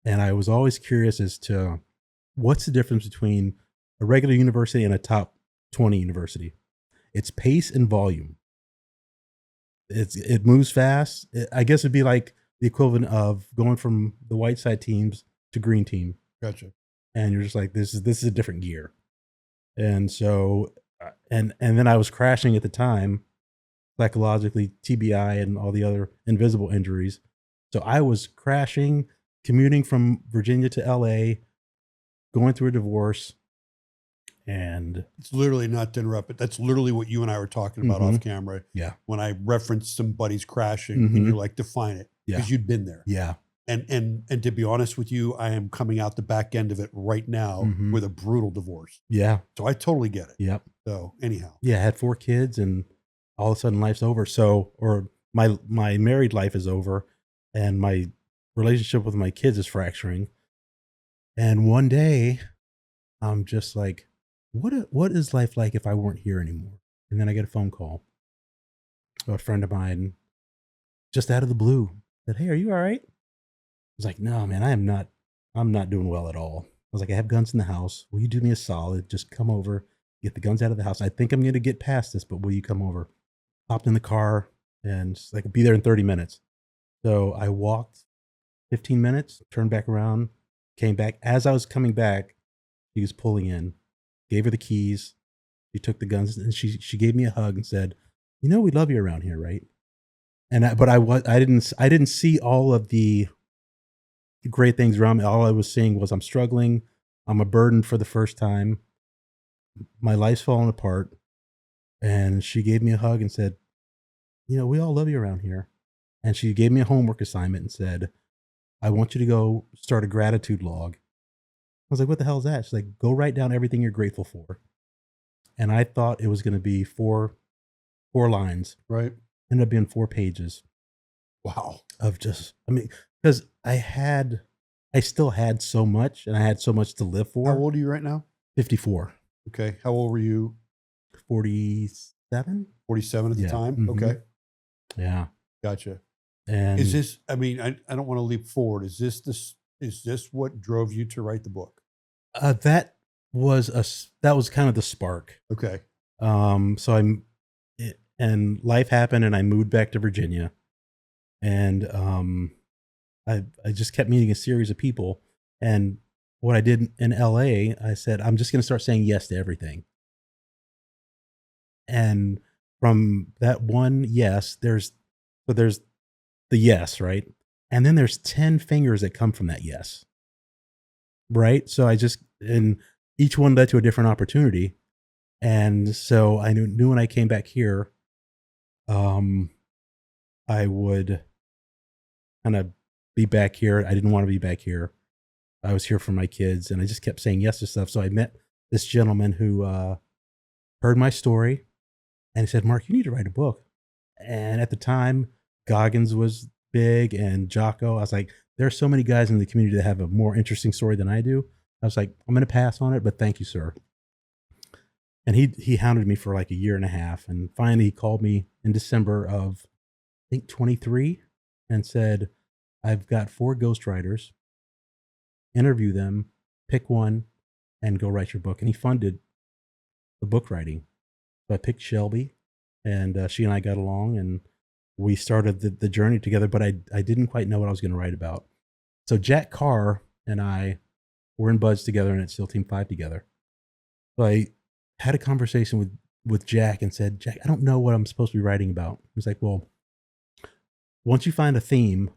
And I was always curious as to what's the difference between a regular university and a top 20 university. It's pace and volume. It moves fast. I guess it'd be like the equivalent of going from the white side teams to green team. Gotcha. And you're just like, this is a different gear. And so, and then I was crashing at the time, psychologically, TBI and all the other invisible injuries. So I was crashing, commuting from Virginia to LA, going through a divorce. And it's literally, not to interrupt, but that's literally what you and I were talking about off camera. Yeah. When I referenced somebody's crashing and you're like, define it. Because you'd been there. Yeah. And to be honest with you, I am coming out the back end of it right now with a brutal divorce. Yeah. So I totally get it. Yep. So anyhow. Yeah. I had 4 kids and all of a sudden life's over. So, or my married life is over and my relationship with my kids is fracturing. And one day I'm just like, what is life like if I weren't here anymore? And then I get a phone call. A friend of mine, just out of the blue, said, "Hey, are you all right?" I was like, "No, man, I'm not doing well at all." I was like, "I have guns in the house. Will you do me a solid? Just come over, get the guns out of the house. I think I'm going to get past this, but will you come over?" Hopped in the car and I could be there in 30 minutes. So I walked 15 minutes, turned back around, came back. As I was coming back, she was pulling in, gave her the keys. She took the guns and she gave me a hug and said, "You know, we love you around here, right?" And I didn't see all of the great things around me. All I was seeing was I'm struggling. I'm a burden for the first time. My life's falling apart. And she gave me a hug and said, "You know, we all love you around here." And she gave me a homework assignment and said, "I want you to go start a gratitude log." I was like, "What the hell is that?" She's like, "Go write down everything you're grateful for." And I thought it was going to be four lines. Right. Ended up being 4 pages. Wow. Of just, I mean, because I still had so much and I had so much to live for. How old are you right now? 54. Okay. How old were you? 47? 47 at the time? Mhm. Okay. Yeah. Gotcha. And Is this, I mean, I don't want to leap forward. Is this what drove you to write the book? that was kind of the spark. Okay. So and life happened and I moved back to Virginia. And I just kept meeting a series of people. And what I did in LA, I said, I'm just going to start saying yes to everything. And from that one yes, there's the yes, right? And then there's 10 fingers that come from that yes. Right? So and each one led to a different opportunity. And so I knew when I came back here, I would kind of be back here. I didn't want to be back here. I was here for my kids and I just kept saying yes to stuff. So I met this gentleman who heard my story and he said, "Mark, you need to write a book." And at the time, Goggins was big and Jocko. I was like, there are so many guys in the community that have a more interesting story than I do. I was like, I'm going to pass on it, but thank you, sir. And he hounded me for like a year and a half. And finally he called me in December of, I think, 23 and said, "I've got 4 ghostwriters. Interview them, pick one, and go write your book." And he funded the book writing. So I picked Shelby, and she and I got along, and we started the journey together. But I didn't quite know what I was going to write about. So Jack Carr and I were in Buds together and at SEAL Team 5 together. So I had a conversation with Jack and said, "Jack, I don't know what I'm supposed to be writing about." He's like, "Well, once you find a theme,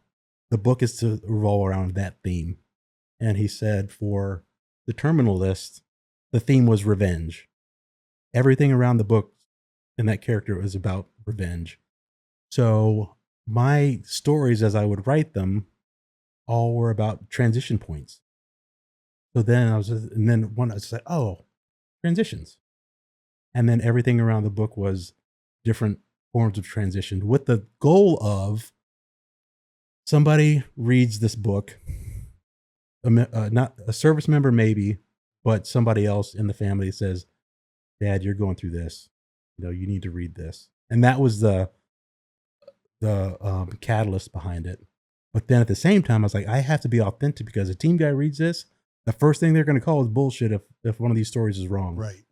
the book is to revolve around that theme." And he said for the terminal list, the theme was revenge. Everything around the book and that character was about revenge. So my stories, as I would write them, all were about transition points. So then I was like, oh, transitions. And then everything around the book was different forms of transition with the goal of somebody reads this book, not a service member maybe, but somebody else in the family says, "Dad, you're going through this. You know, you need to read this." And that was the catalyst behind it. But then at the same time, I was like, I have to be authentic because a team guy reads this, the first thing they're going to call is bullshit if one of these stories is wrong. Right.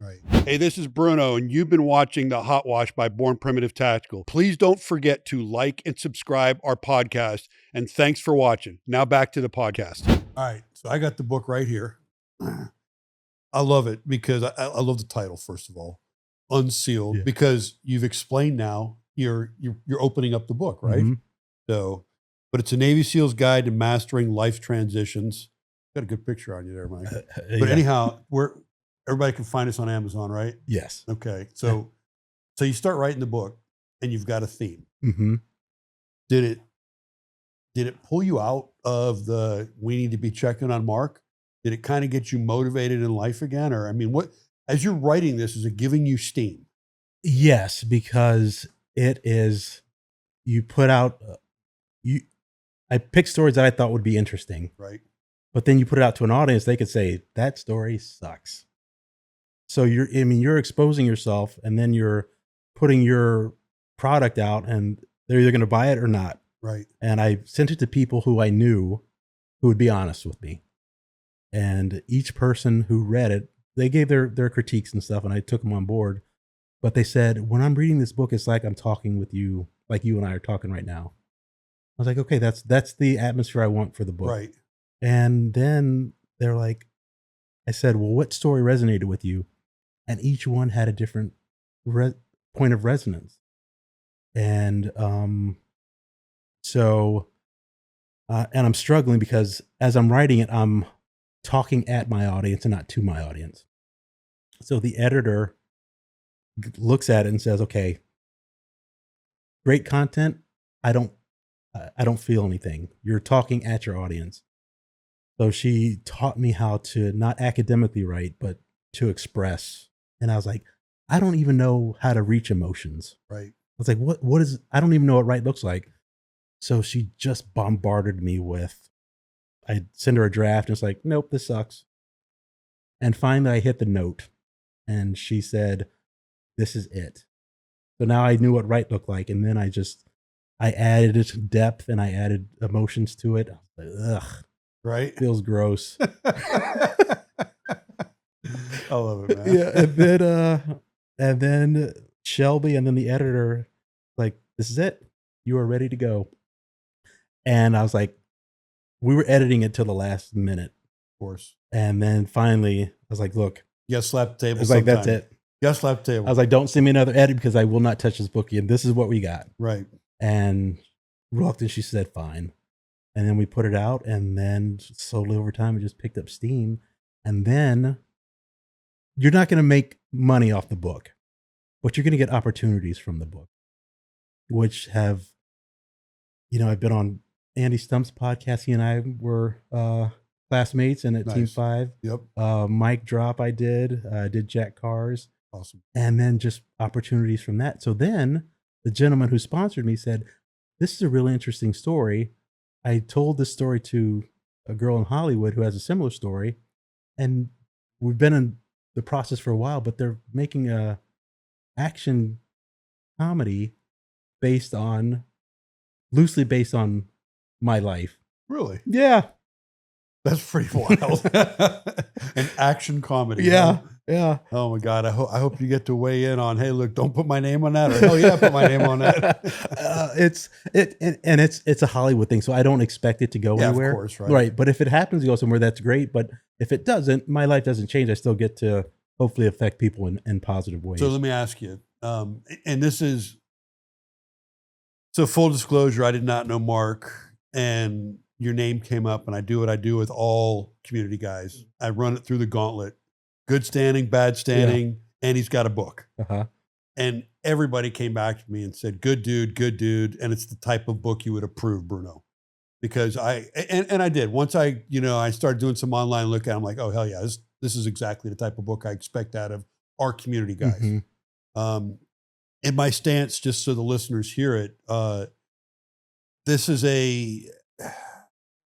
Right. Hey, this is Bruno, and you've been watching the HOTWASH by Born Primitive Tactical. Please don't forget to like and subscribe our podcast, and thanks for watching. Now back to the podcast. All right. So I got the book right here. I love it because I love the title, first of all, Unsealed, Yeah. because you've explained now you're opening up the book, right? Mm-hmm. So, but it's a Navy SEAL's guide to mastering life transitions. Got a good picture on you there, Mike. But anyhow, everybody can find us on Amazon, right? Yes. Okay. So you start writing the book and you've got a theme. Mm-hmm. Did it pull you out of we need to be checking on Mark? Did it kind of get you motivated in life again? Or, I mean, as you're writing this, is it giving you steam? Yes, because it is, you put out, I picked stories that I thought would be interesting, Right. but then you put it out to an audience, they could say, that story sucks. So you're exposing yourself, and then you're putting your product out, and they're either going to buy it or not. Right. And I sent it to people who I knew who would be honest with me. And each person who read it, they gave their critiques and stuff, and I took them on board. But they said, when I'm reading this book, it's like I'm talking with you, like you and I are talking right now. I was like, okay, that's the atmosphere I want for the book. Right. And then they're like, I said, well, what story resonated with you? And each one had a different point of resonance. And so I'm struggling because as I'm writing it, I'm talking at my audience and not to my audience. So the editor looks at it and says, okay, great content. I don't feel anything. You're talking at your audience. So she taught me how to not academically write, but to express. And I was like, I don't even know how to reach emotions. Right. I was like, what is, I don't even know what right looks like. So she just bombarded me with, I'd send her a draft and it's like, nope, this sucks. And finally I hit the note and she said, this is it. So now I knew what right looked like. And then I added depth and I added emotions to it. I was like, ugh. Right. Feels gross. I love it, man. Yeah. And then Shelby and then the editor, like, this is it. You are ready to go. And I was like, we were editing it till the last minute. Of course. And then finally I was like, look. Yes, slap the table. I was like, that's it. Yes, slap the table. I was like, don't send me another edit because I will not touch this book again. This is what we got. Right. And reluctantly she said, fine. And then we put it out, and then slowly over time, it just picked up steam. And then you're not going to make money off the book, but you're going to get opportunities from the book, which have, I've been on Andy Stump's podcast. He and I were classmates and at Nice. Team 5. Yep. Mike Drop I did Jack Cars. Awesome. And then just opportunities from that. So then the gentleman who sponsored me said, this is a really interesting story. I told this story to a girl in Hollywood who has a similar story, and we've been in the process for a while, but they're making a action comedy loosely based on my life. Really? Yeah. That's pretty wild. An action comedy. Yeah. Right? Yeah. Oh my God. I hope you get to weigh in on, hey, look, don't put my name on that. Or hell yeah, put my name on that. It's a Hollywood thing. So I don't expect it to go anywhere. Of course, right. Right. But if it happens to go somewhere, that's great. But if it doesn't, my life doesn't change. I still get to hopefully affect people in positive ways. So let me ask you, and this is, so full disclosure, I did not know Mark, and your name came up, and I do what I do with all community guys. I run it through the gauntlet. Good standing, bad standing, and he's got a book. Uh-huh. And everybody came back to me and said, good dude, and it's the type of book you would approve, Bruno. Because I did. Once I started doing some online look at it, I'm like, oh, hell yeah, this is exactly the type of book I expect out of our community guys. Mm-hmm. And my stance, just so the listeners hear it, this is a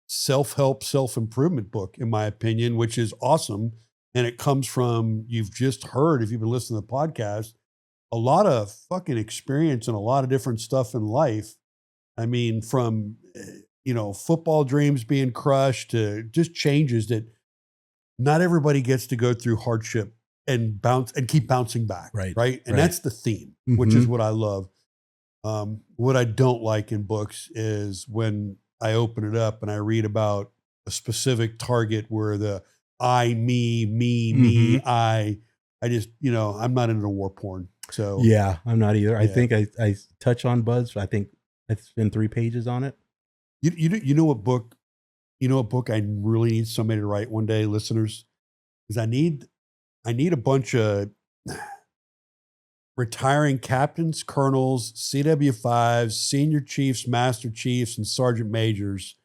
self-help, self-improvement book, in my opinion, which is awesome. And it comes from, you've just heard, if you've been listening to the podcast, a lot of fucking experience and a lot of different stuff in life. I mean, from, football dreams being crushed to just changes that not everybody gets to go through hardship and bounce and keep bouncing back. Right. And that's the theme, mm-hmm. which is what I love. What I don't like in books is when I open it up and I read about a specific target where the I, me, mm-hmm. I just, I'm not into war porn. So yeah, I'm not either. Yeah. I think I touch on Buzz. I think I spend 3 pages on it. You know what book I really need somebody to write one day, listeners, is I need a bunch of retiring captains, colonels, CW5s, senior chiefs, master chiefs, and sergeant majors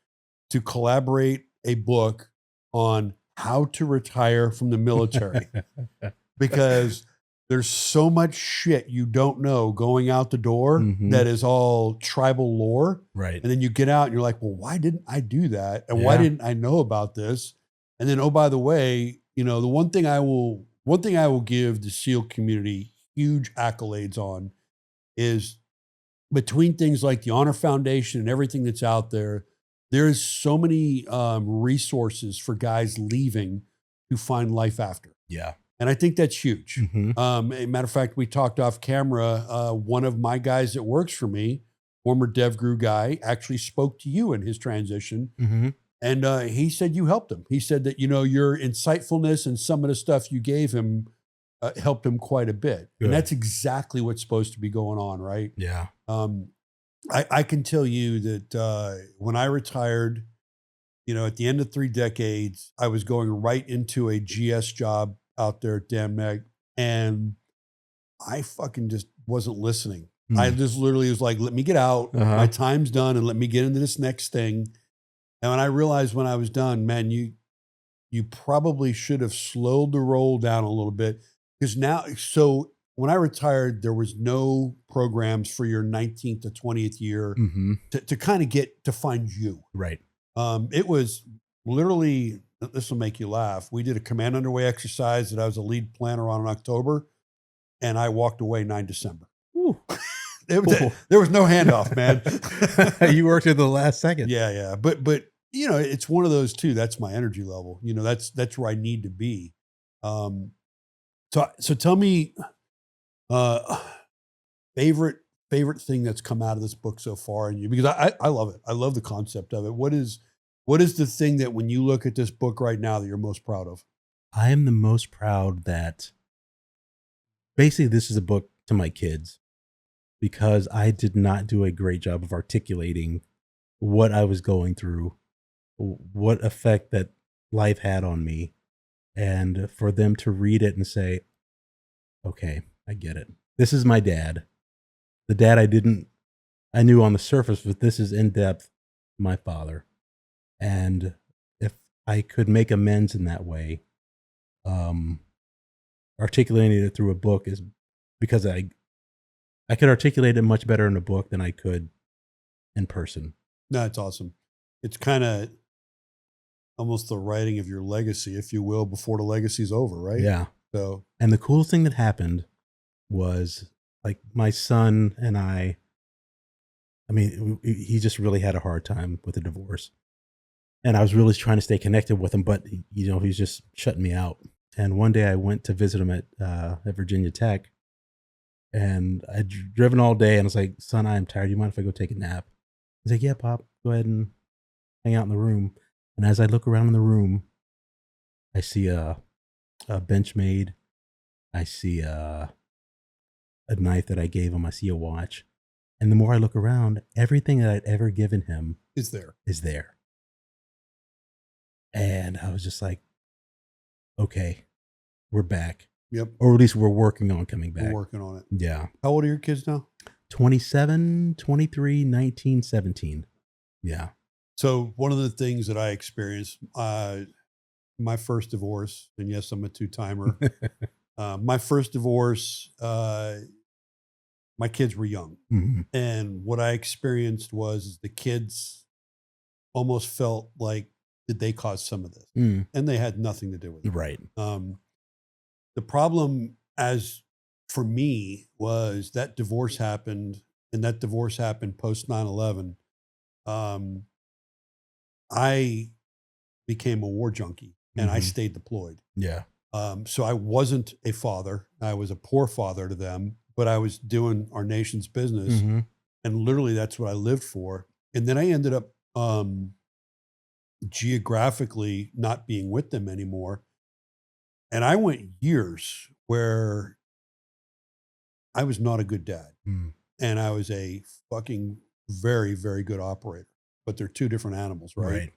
to collaborate a book on how to retire from the military. Because there's so much shit you don't know going out the door Mhm. that is all tribal lore. Right. And then you get out and you're like, well, why didn't I do that? And why Yeah. didn't I know about this? And then, oh, by the way, you know, the one thing I will give the SEAL community huge accolades on is between things like the Honor Foundation and everything that's out there, there's so many resources for guys leaving to find life after. Yeah. And I think that's huge. Mhm. A matter of fact, we talked off camera. One of my guys that works for me, former DevGru guy, actually spoke to you in his transition. Mhm. And he said you helped him. He said that, you know, your insightfulness and some of the stuff you gave him helped him quite a bit. Good. And that's exactly what's supposed to be going on, right? Yeah. I can tell you that when I retired, you know, at the end of 3 decades, I was going right into a GS job out there at DamNeg, and I fucking just wasn't listening. I just literally was like, let me get out. My time's done, and let me get into this next thing. And when I realized when I was done, man, you probably should have slowed the roll down a little bit, because now, so when I retired, there was no programs for your 19th to 20th year to kind of get to find you. Right. It was literally, this will make you laugh. We did a command underway exercise that I was a lead planner on in October, and I walked away 9 December. There was no handoff, man. You worked at the last second. Yeah. But you know, it's one of those too. That's my energy level. You know, that's where I need to be. So tell me, favorite thing that's come out of this book so far, and you, because I love it. I love the concept of it. What is the thing that when you look at this book right now that you're most proud of? I am the most proud that basically this is a book to my kids, because I did not do a great job of articulating what I was going through, what effect that life had on me, and for them to read it and say, okay, I get it. This is my dad. The dad I knew on the surface, but this is in depth, my father. And if I could make amends in that way, articulating it through a book is because I could articulate it much better in a book than I could in person. No, it's awesome. It's kind of almost the writing of your legacy, if you will, before the legacy's over, right? Yeah. So, and the coolest thing that happened was, like, my son and I mean, he just really had a hard time with the divorce. And I was really trying to stay connected with him, but, you know, he's just shutting me out. And one day I went to visit him at Virginia Tech, and I'd driven all day, and I was like, son, I am tired. Do you mind if I go take a nap? He's like, yeah, Pop, go ahead and hang out in the room. And as I look around in the room, I see a Benchmade. I see a knife that I gave him. I see a watch. And the more I look around, everything that I'd ever given him is there. And I was just like, okay, we're back. Yep. Or at least we're working on coming back. We're working on it. Yeah. How old are your kids now? 27, 23, 19, 17. Yeah. So one of the things that I experienced, my first divorce, and yes, I'm a 2-timer. My first divorce, my kids were young. And what I experienced was the kids almost felt like, did they cause some of this? And they had nothing to do with it. Right. The problem, as for me, was that divorce happened, and that divorce happened post 9/11. I became a war junkie, and I stayed deployed. Yeah. So I wasn't a father. I was a poor father to them, but I was doing our nation's business. And literally that's what I lived for. And then I ended up geographically not being with them anymore. And I went years where I was not a good dad. And I was a fucking very, very good operator. But they're two different animals, right?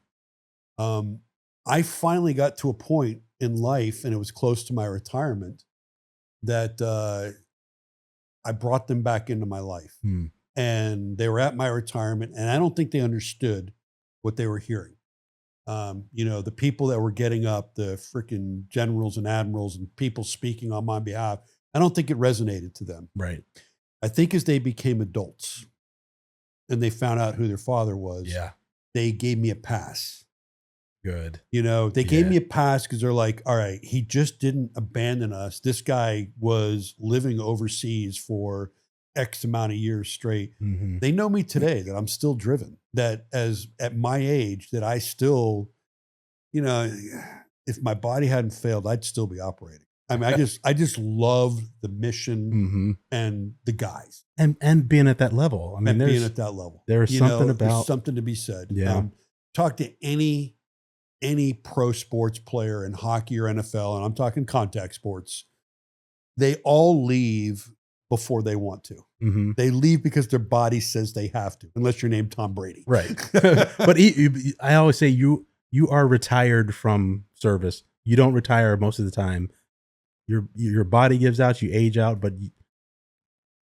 I finally got to a point in life, and it was close to my retirement, that I brought them back into my life. And they were at my retirement, and I don't think they understood what they were hearing. You know, the people that were getting up, the freaking generals and admirals and people speaking on my behalf, I don't think it resonated to them. Right. I think as they became adults and they found out who their father was, Yeah. they gave me a pass. Good. You know, they gave me a pass because they're like, all right, he just didn't abandon us. This guy was living overseas for X amount of years straight. Mm-hmm. They know me today that I'm still driven, that as at my age, that I still, you know, if my body hadn't failed, I'd still be operating. I mean, I just love the mission Mm-hmm. and the guys. And being at that level. I mean, And being at that level. There's something about there's something to be said. Yeah. Talk to any pro sports player in hockey or NFL, and I'm talking contact sports, they all leave before they want to. Mm-hmm. They leave because their body says they have to, unless you're named Tom Brady. Right. But I always say you are retired from service. You don't retire most of the time. Your body gives out, you age out, but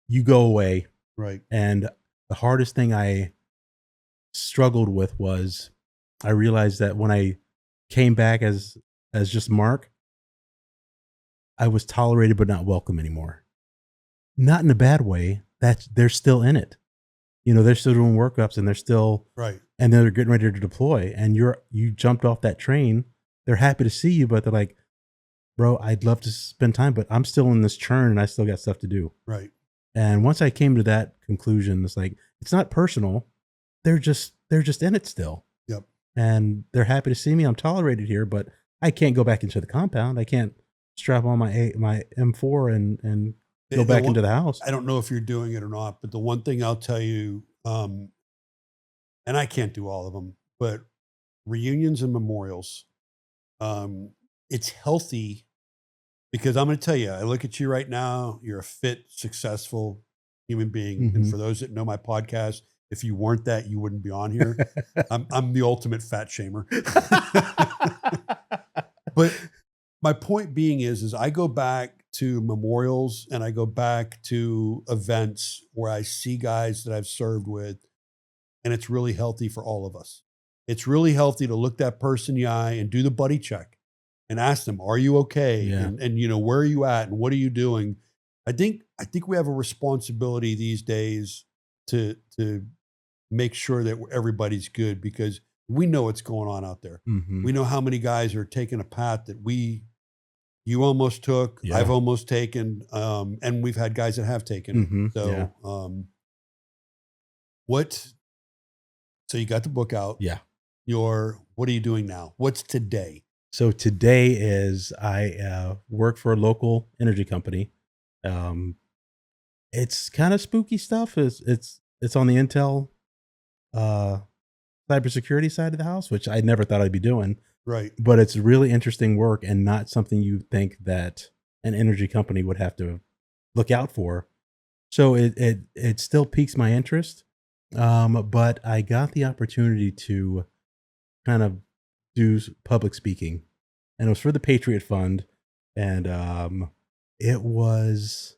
you go away. Right. And the hardest thing I struggled with was I realized that when I came back as just Mark, I was tolerated but not welcome anymore. Not in a bad way. They're still in it. You know, they're still doing workups and they're still right. And they're getting ready to deploy. And you jumped off that train. They're happy to see you, but they're like, bro, I'd love to spend time, but I'm still in this churn and I still got stuff to do. Right. And once I came to that conclusion, it's like, it's not personal. They're just in it still. Yep. And they're happy to see me. I'm tolerated here, but I can't go back into the compound. I can't strap on my M4 and go back into the house. I don't know if you're doing it or not, but the one thing I'll tell you, and I can't do all of them, but reunions and memorials, it's healthy because I'm going to tell you, I look at you right now, you're a fit, successful human being. Mm-hmm. And for those that know my podcast, if you weren't that, you wouldn't be on here. I'm the ultimate fat shamer. But my point being is I go back to memorials and I go back to events where I see guys that I've served with, and it's really healthy for all of us. It's really healthy to look that person in the eye and do the buddy check and ask them, are you okay? Yeah. And you know, where are you at and what are you doing? I think we have a responsibility these days to make sure that everybody's good because we know what's going on out there. Mm-hmm. We know how many guys are taking a path that you almost took, Yeah. I've almost taken, and we've had guys that have taken it. Mm-hmm. So, so you got the book out. Yeah. What are you doing now? What's today? So today is I work for a local energy company. It's kind of spooky stuff. It's on the Intel cybersecurity side of the house, which I never thought I'd be doing. Right. But it's really interesting work and not something you think that an energy company would have to look out for. So it still piques my interest. But I got the opportunity to kind of do public speaking, and it was for the Patriot Fund. And it was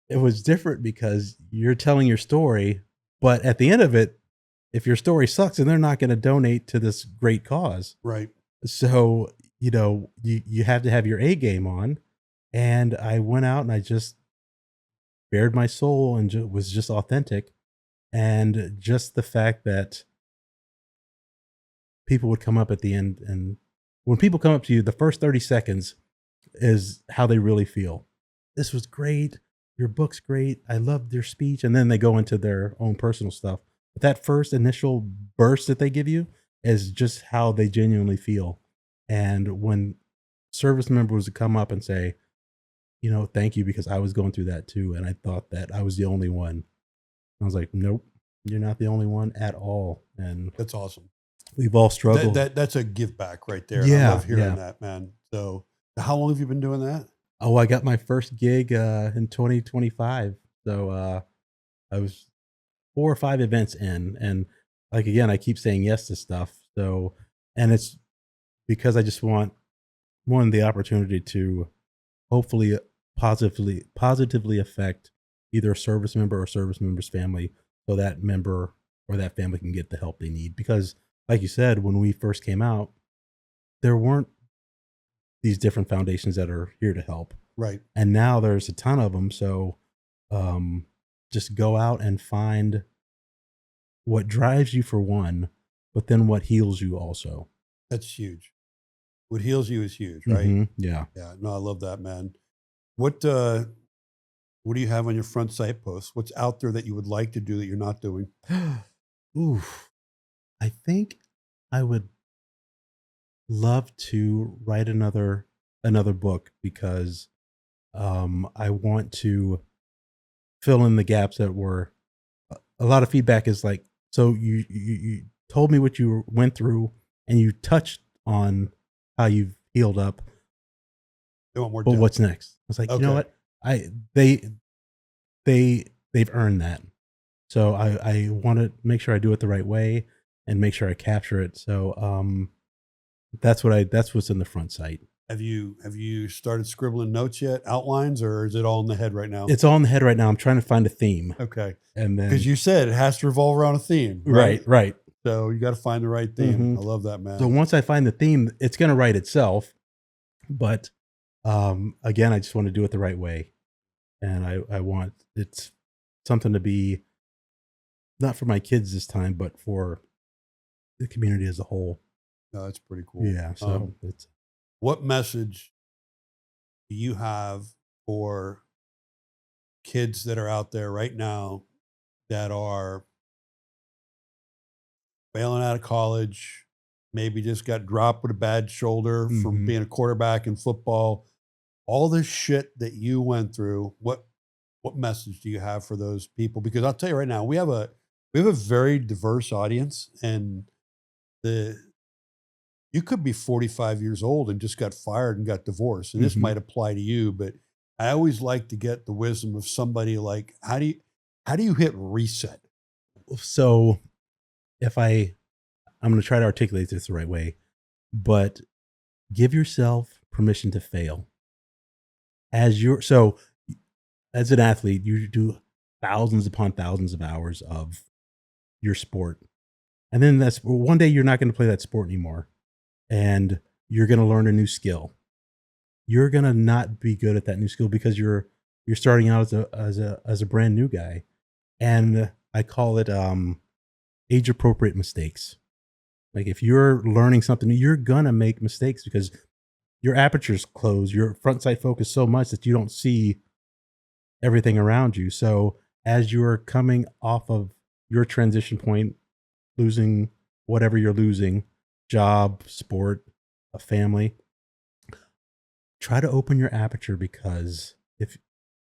different because you're telling your story, but at the end of it, if your story sucks, then they're not going to donate to this great cause. Right. So, you know, you have to have your A game on. And I went out and I just bared my soul and was just authentic. And just the fact that people would come up at the end, and when people come up to you, the first 30 seconds is how they really feel. This was great. Your book's great. I loved your speech. And then they go into their own personal stuff. But that first initial burst that they give you is just how they genuinely feel. And when service members would come up and say, you know, thank you, because I was going through that too. And I thought that I was the only one. I was like, nope, you're not the only one at all. And that's awesome. We've all struggled. That's a give back right there. Yeah, I love hearing that, man. So how long have you been doing that? Oh, I got my first gig in 2025. So I was 4 or 5 events in, and like, again, I keep saying yes to stuff. So, and it's because I just want the opportunity to hopefully positively affect either a service member or service member's family, so that member or that family can get the help they need. Because like you said, when we first came out, there weren't these different foundations that are here to help. Right. And now there's a ton of them. So just go out and find what drives you for one, but then what heals you also. That's huge. What heals you is huge, right? Mm-hmm. Yeah. Yeah. No, I love that, man. What do you have on your front site post? What's out there that you would like to do that you're not doing? Oof. I think I would love to write another book because I want to fill in the gaps that were a lot of feedback is like, so you told me what you went through and you touched on how you've healed up. They want more But depth. what's next? I was like, you know what? They've earned that. So I want to make sure I do it the right way and make sure I capture it. So that's what's in the front site. Have you started scribbling notes yet, outlines, or is it all in the head right now? It's all in the head right now. I'm trying to find a theme. Okay. And then, because you said it has to revolve around a theme. Right. So you got to find the right theme. Mhm. I love that, man. So once I find the theme, it's going to write itself. But again, I just want to do it the right way. And I want it's something to be not for my kids this time, but for the community as a whole. No, that's pretty cool. Yeah. So it's what message do you have for kids that are out there right now that are failing out of college, maybe just got dropped with a bad shoulder from being a quarterback in football, all this shit that you went through? What message do you have for those people? Because I'll tell you right now, we have a very diverse audience, and you could be 45 years old and just got fired and got divorced. And this might apply to you, but I always like to get the wisdom of somebody like, how do you hit reset? so if I'm going to try to articulate this the right way, but give yourself permission to fail. As an athlete, you do thousands upon thousands of hours of your sport. And then one day you're not going to play that sport anymore. And you're going to learn a new skill. You're going to not be good at that new skill because you're starting out as a brand new guy. And I call it age appropriate mistakes. Like if you're learning something, you're going to make mistakes because your aperture's closed, your front sight focus so much that you don't see everything around you. So as you're coming off of your transition point, losing whatever you're losing, job, sport, a family, try to open your aperture, because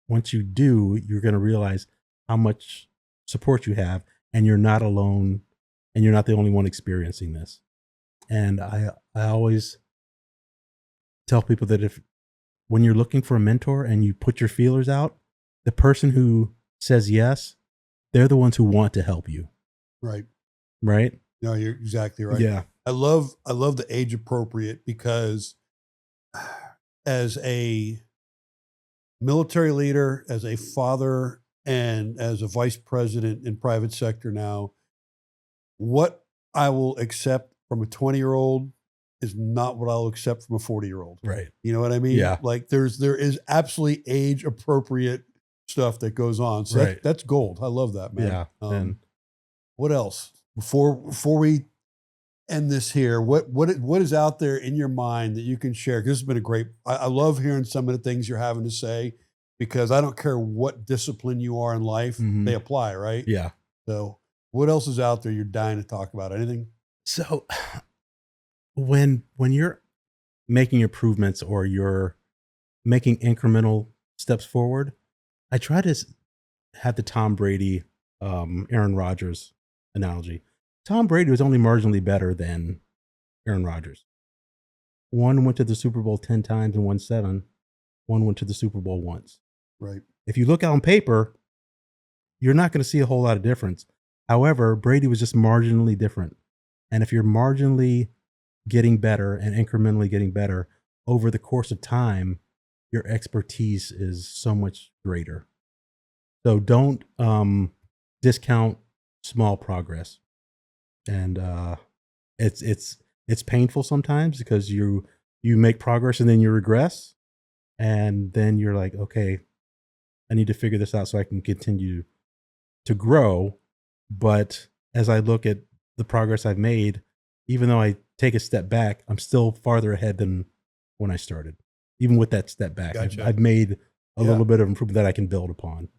once you do, you're going to realize how much support you have, and you're not alone, and you're not the only one experiencing this. And I always tell people that when you're looking for a mentor and you put your feelers out, the person who says yes, they're the ones who want to help you. Right. No, you're exactly right. Yeah. I love the age appropriate, because as a military leader, as a father, and as a vice president in private sector now, what I will accept from a 20-year-old is not what I'll accept from a 40-year-old. Right. You know what I mean? Yeah. Like there is absolutely age appropriate stuff that goes on. So Right. that's gold. I love that, man. Yeah. And what else? Before we end this here, what is out there in your mind that you can share? 'Cause this has been a great, I love hearing some of the things you're having to say, because I don't care what discipline you are in life, they apply, right? yeah. So what else is out there you're dying to talk about? Anything? So when you're making improvements or you're making incremental steps forward, I try to have the Tom Brady, Aaron Rodgers analogy. Tom Brady was only marginally better than Aaron Rodgers. One went to the Super Bowl 10 times and won 7. One went to the Super Bowl once. Right. If you look out on paper, you're not going to see a whole lot of difference. However, Brady was just marginally different. And if you're marginally getting better and incrementally getting better over the course of time, your expertise is so much greater. So don't discount small progress. And it's painful sometimes because you you make progress and then you regress. And then you're like, okay, I need to figure this out so I can continue to grow. But as I look at the progress I've made, even though I take a step back, I'm still farther ahead than when I started. Even with that step back, Gotcha. I've made a little bit of improvement that I can build upon.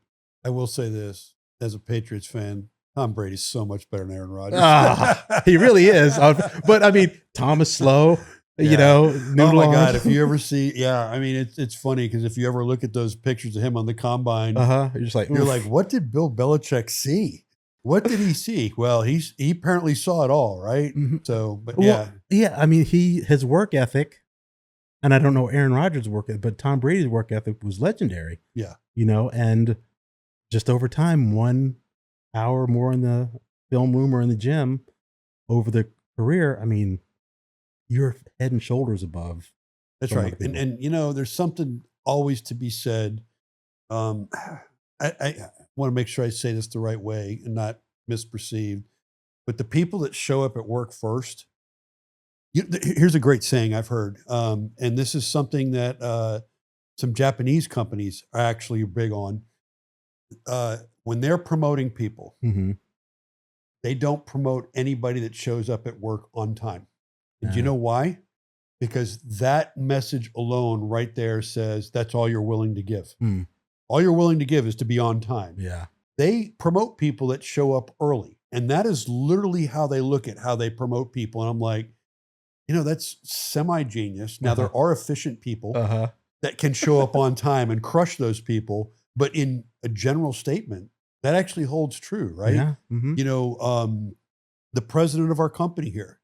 I will say this, as a Patriots fan, Tom Brady's so much better than Aaron Rodgers. He really is. But I mean, Tom is slow. You know, oh my God! If you ever see, I mean, it's funny because if you ever look at those pictures of him on the combine, you're just like, you're like, what did Bill Belichick see? What did he see? Well, he apparently saw it all, right? Mm-hmm. So, but I mean, his work ethic, and I don't know Aaron Rodgers' work ethic, but Tom Brady's work ethic was legendary. Yeah, you know, and just over time, 1 hour more in the film room or in the gym over the career, I mewant you're head and shoulders above. That's right. And you know, there's something always to be said. I want to make sure I say this the right way and not misperceived, but the people that show up at work first, here's a great saying I've heard. And this is something that some Japanese companies are actually big on. When they're promoting people, they don't promote anybody that shows up at work on time. And do you know why? Because that message alone right there says that's all you're willing to give. All you're willing to give is to be on time. Yeah. They promote people that show up early. And that is literally how they look at how they promote people. And I'm like, you know, that's semi-genius. Now, there are efficient people that can show up on time and crush those people. But in a general statement, that actually holds true, right? Yeah. You know, the president of our company here,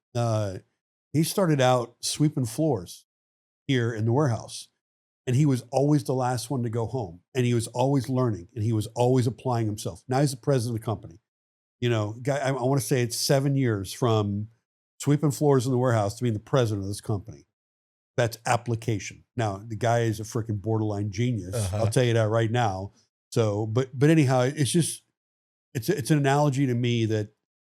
he started out sweeping floors here in the warehouse, and he was always the last one to go home, and he was always learning, and he was always applying himself. Now he's the president of the company. You know, I want to say it's 7 years from sweeping floors in the warehouse to being the president of this company. That's application. Now the guy is a freaking borderline genius. I'll tell you that right now. So, but anyhow, it's just, it's an analogy to me that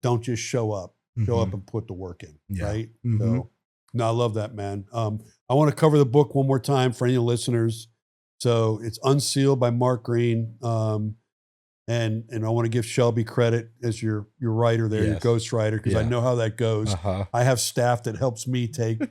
don't just show up. Show up and put the work in, right? So, no, I love that, man. I want to cover the book one more time for any listeners. So it's Unsealed by Mark Greene. And I want to give Shelby credit as your writer there, your ghostwriter, because I know how that goes. I have staff that helps me take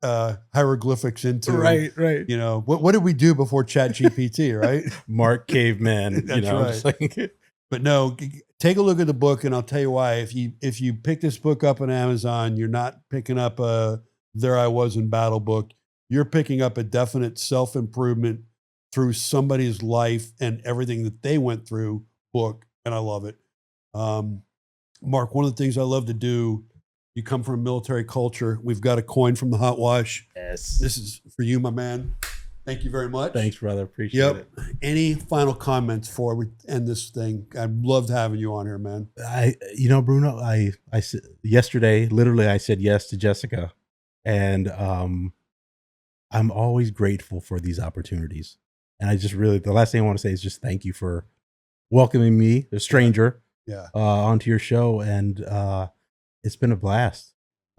hieroglyphics into, right. You know, what did we do before Chat GPT, right? Mark Caveman. That's you know, right. But no, take a look at the book, and I'll tell you why. If you pick this book up on Amazon, you're not picking up a There I Was in Battle book. You're picking up a definite self-improvement through somebody's life and everything that they went through book, and I love it. Mark, one of the things I love to do, you come from a military culture. We've got a coin from the HOTWASH. Yes. This is for you, my man. Thank you very much. Thanks, brother. Appreciate it. Any final comments before we end this thing? I loved having you on here, man. You know, Bruno, I yesterday, literally, I said yes to Jessica, and I'm always grateful for these opportunities. And I just really, the last thing I want to say is just thank you for welcoming me, a stranger, onto your show, and it's been a blast.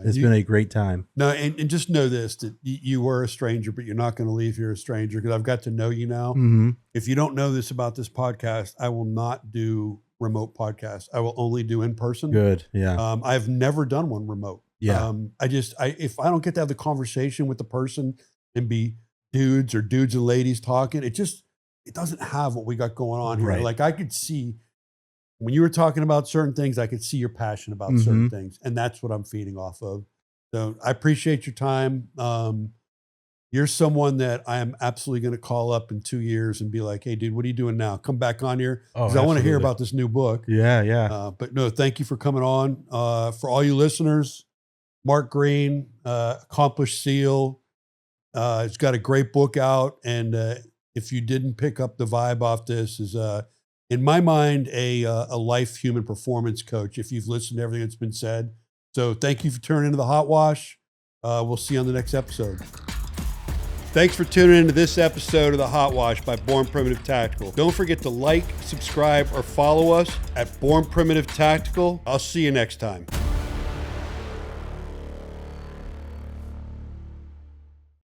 It's been a great time. No, and just know this, that you were a stranger, but you're not going to leave here a stranger, because I've got to know you now. If you don't know this about this podcast, I will not do remote podcasts. I will only do in person. Good. Yeah. I've never done one remote. Yeah. If I don't get to have the conversation with the person and be dudes and ladies talking, it doesn't have what we got going on here. Right. Like I could see, when you were talking about certain things, I could see your passion about certain things, and that's what I'm feeding off of. So I appreciate your time. You're someone that I am absolutely going to call up in 2 years and be like, hey, dude, what are you doing now? Come back on here, because I want to hear about this new book. Yeah. But no, thank you for coming on. For all you listeners, Mark Greene, Accomplished SEAL. It's got a great book out, and if you didn't pick up the vibe off this, is in my mind, a life human performance coach, if you've listened to everything that's been said. So thank you for tuning into the HOTWASH. We'll see you on the next episode. Thanks for tuning into this episode of the HOTWASH by Born Primitive Tactical. Don't forget to like, subscribe, or follow us at Born Primitive Tactical. I'll see you next time.